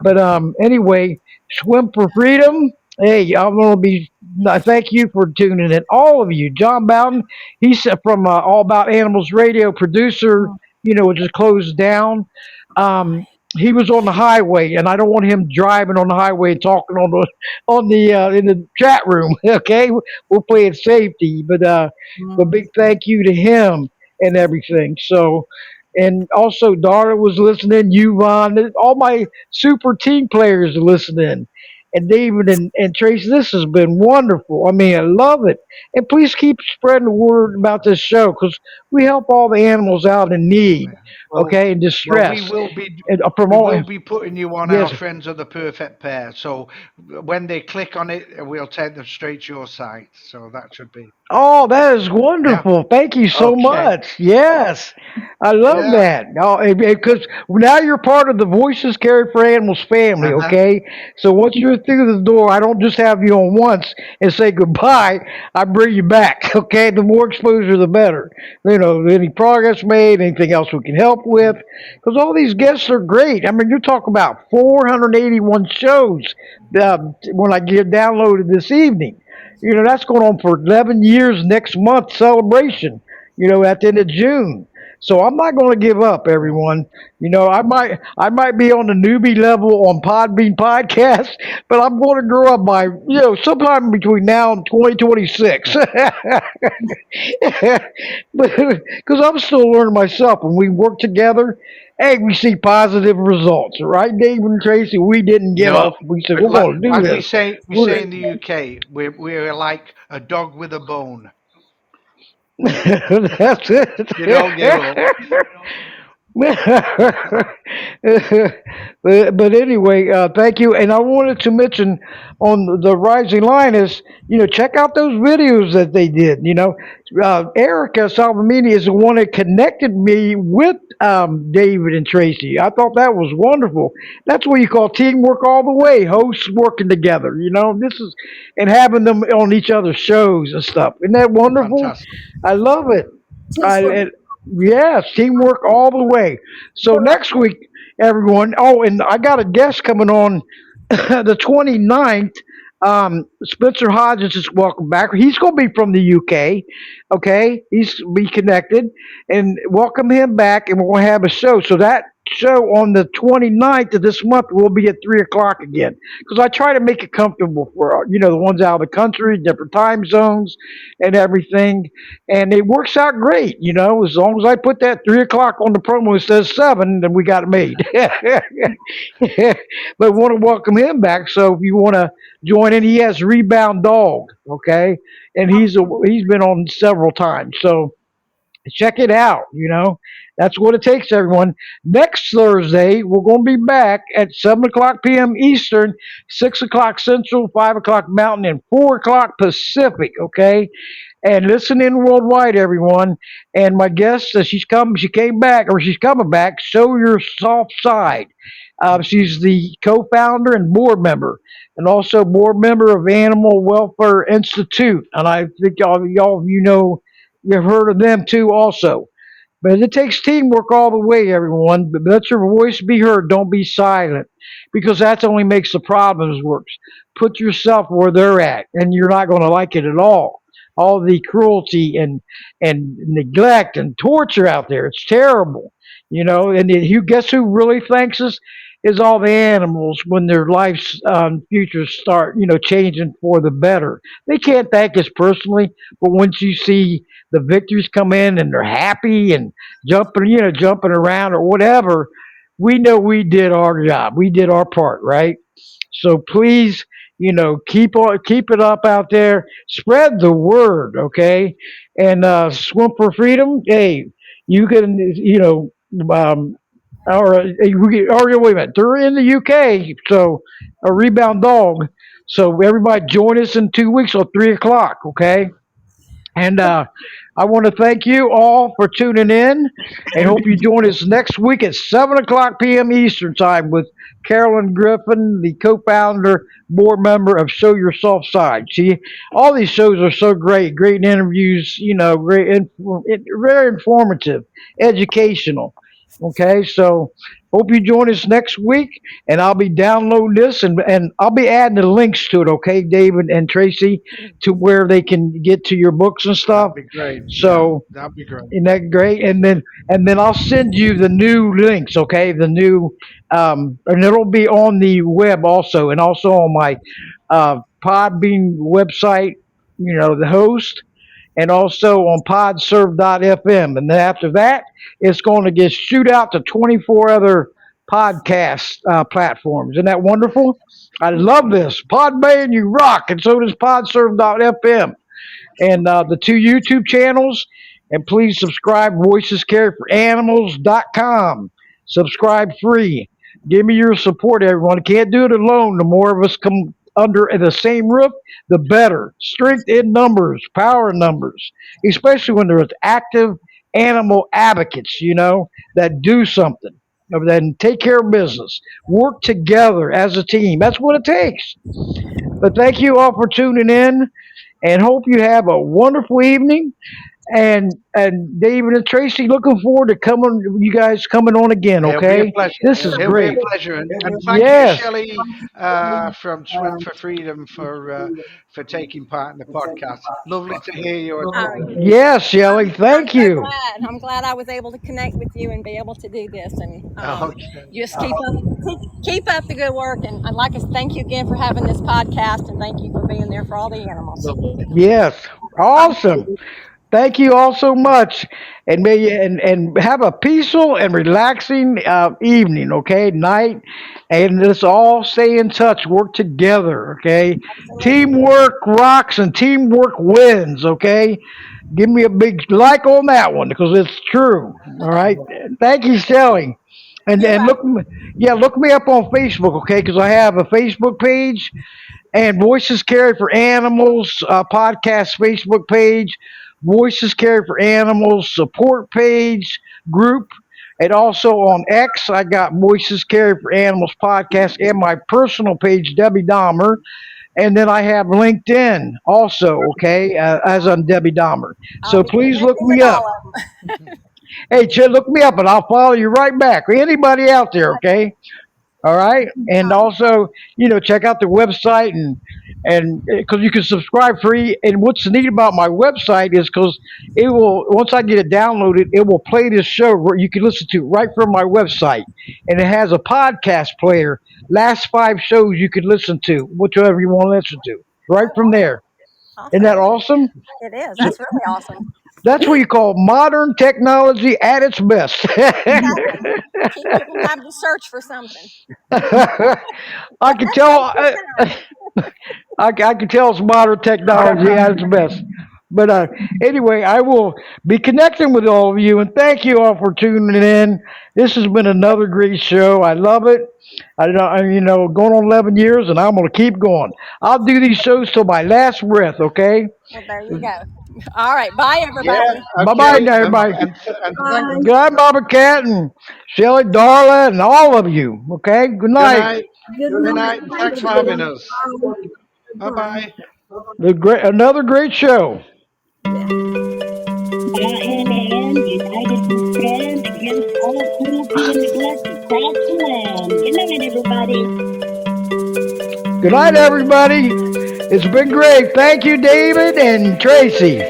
But anyway, swim for freedom. Hey, I'm gonna be. Thank you for tuning in, all of you. John Bowden, he's from All About Animals Radio, producer. Which is closed down. Um, he was on the highway, and I don't want him driving on the highway and talking on the in the chat room. Okay, we'll play it safety, but big thank you to him and everything. So, and also Dara was listening, Yvonne, all my super team players are listening. And David and Tracy, this has been wonderful. I mean, I love it. And please keep spreading the word about this show because we help all the animals out in need. Well, okay, and well, distress, and we will promoting. be putting you on our Yes. friends of the perfect pair. So when they click on it, we'll take them straight to your site. So that should be, Oh, that is yeah. wonderful. Thank you so Okay. much. Yes. I love Yeah. that. Because now you're part of the Voices Carry for Animals family, Uh-huh. okay? So once you're through the door, I don't just have you on once and say goodbye. I bring you back, okay? The more exposure, the better. Any progress made, anything else we can help with. Because all these guests are great. I mean, you're talking about 481 shows when I get downloaded this evening. That's going on for 11 years next month celebration, at the end of June. So I'm not going to give up, Yeah. everyone. I might be on the newbie level on Podbean podcast, but I'm going to grow up by sometime between now and 2026. But because I'm still learning myself, and we work together, hey, we see positive results, right, David and Tracy? We didn't give No, up. We said we're going to do as this. we We're say in the UK, we're like a dog with a bone. That's You don't give up. it. But anyway, thank you. And I wanted to mention on the Rising Lioness, check out those videos that they did. Erica Salvamini is the one that connected me with David and Tracy. I thought that was wonderful. That's what you call teamwork all the way. Hosts working together. This is and having them on each other's shows and stuff. Isn't that wonderful? Fantastic. I love it. It is I, one. it, yes, teamwork all the way. So Well, next week, everyone. Oh, and I got a guest coming on the 29th. Spencer Hodges is welcome back. He's going to be from the UK. Okay, he's be connected and welcome him back. And we're going to have a show. So that show on the 29th of this month will be at 3 o'clock again. Because I try to make it comfortable for the ones out of the country, different time zones, and everything, and it works out great. As long as I put that 3 o'clock on the promo, it says 7, then we got it made. But want to welcome him back. So if you want to join in, he has Rebound Dog, okay, and he's been on several times. So check it out. That's what it takes, everyone. Next Thursday, we're going to be back at 7 o'clock p.m. Eastern, 6 o'clock Central, 5 o'clock Mountain, and 4 o'clock Pacific. Okay, and listen in worldwide, everyone. And my guest, she came back, or she's coming back. Show your soft side. She's the co-founder and board member, and also board member of Animal Welfare Institute. And I think y'all you've heard of them too, also. But it takes teamwork all the way, everyone. But let your voice be heard. Don't be silent, because that only makes the problems worse. Put yourself where they're at, and you're not going to like it at all. All the cruelty and neglect and torture out there. It's terrible, And you guess who really thanks us is all the animals when their lives futures start, changing for the better. They can't thank us personally, but once you see the victors come in and they're happy and jumping around or whatever, we know we did our job. We did our part, right? So please, keep it up out there. Spread the word, okay? And swim for freedom. Hey, you can, wait a minute. They're in the UK, so a rebound dog. So everybody join us in 2 weeks or 3 o'clock, okay? And I want to thank you all for tuning in and hope you join us next week at 7 o'clock p.m. Eastern Time with Carolyn Griffin, the co founder, board member of Show Your Soft Side. See, all these shows are so great, great interviews, very informative, educational. Okay, so hope you join us next week, and I'll be downloading this and I'll be adding the links to it. Okay, David and Tracy, to where they can get to your books and stuff. That'd be great. Yeah, So that'd be great. isn't that great? And then I'll send you the new links. Okay, the new and it'll be on the web also, and also on my Podbean website. The host, and also on podserve.fm. And then after that, it's going to get shoot out to 24 other podcast platforms. Isn't that wonderful? I love this. Podbay, you rock, and so does podserve.fm. And the two YouTube channels. And please subscribe, voicescareforanimals.com. Subscribe free. Give me your support, everyone. Can't do it alone. The more of us come under the same roof, the better. Strength in numbers, power in numbers, especially when there's active animal advocates, that do something, that take care of business, work together as a team. That's what it takes. But thank you all for tuning in and hope you have a wonderful evening. And David and Tracy, looking forward to coming you guys coming on again, It'll be a okay? pleasure. This is It'll be a great. pleasure, and thank you, Yes. Shelley, from Swim for Freedom, for taking part in the podcast. Lovely to hear you as Oh, always. Yes, Shelley, I'm thank so you. glad. I'm glad I was able to connect with you and be able to do this. And Okay, just keep up the good work. And I'd like to thank you again for having this podcast, and thank you for being there for all the animals. lovely. Yes. Awesome. Thank you all so much, and and have a peaceful and relaxing evening, okay, night, and let's all stay in touch, work together, okay. Absolutely. Teamwork rocks and teamwork wins, okay. Give me a big like on that one because it's true. All right. Thank you, Shelley. And You're and welcome. yeah, look me up on Facebook, okay? Because I have a Facebook page and Voices Carried for Animals podcast Facebook page, Voices Carried for Animals support page group, and also on X I got Voices Carried for Animals podcast and my personal page Debbie Dahmer, and then I have LinkedIn also, okay, as I'm Debbie Dahmer. I'll So be please look connecting with me up. all of them. Hey, Chad, look me up and I'll follow you right back. Anybody out there, okay? All right, and also check out the website and because you can subscribe free. And what's neat about my website is because it will once I get it downloaded, it will play this show where you can listen to right from my website, and it has a podcast player. Last 5 shows you can listen to whichever you want to listen to right from there. Isn't Awesome. that awesome? It is. So That's really awesome. that's what you call modern technology at its best. Exactly. Keep people having to search for something. I But can that's tell. Facebook time. I can tell it's modern technology at its best. But anyway, I will be connecting with all of you, and thank you all for tuning in. This has been another great show. I love it. Going on 11 years, and I'm going to keep going. I'll do these shows till my last breath. Okay. Well, there you go. All right. Bye, Yeah, everybody. Bye bye, okay, now, everybody. and thank. Bye. Good night, Baba Cat and Shelly, Darla, and all of you. Okay. Good Good night. night, Good good night. night, and Thank thanks for you. having us. Bye. Bye Bye. bye. Another great show. Yeah. Hand in hand, united we stand against all cruelty and neglect across the land. Good night, everybody. Good night, everybody. It's been great. Thank you, David and Tracy.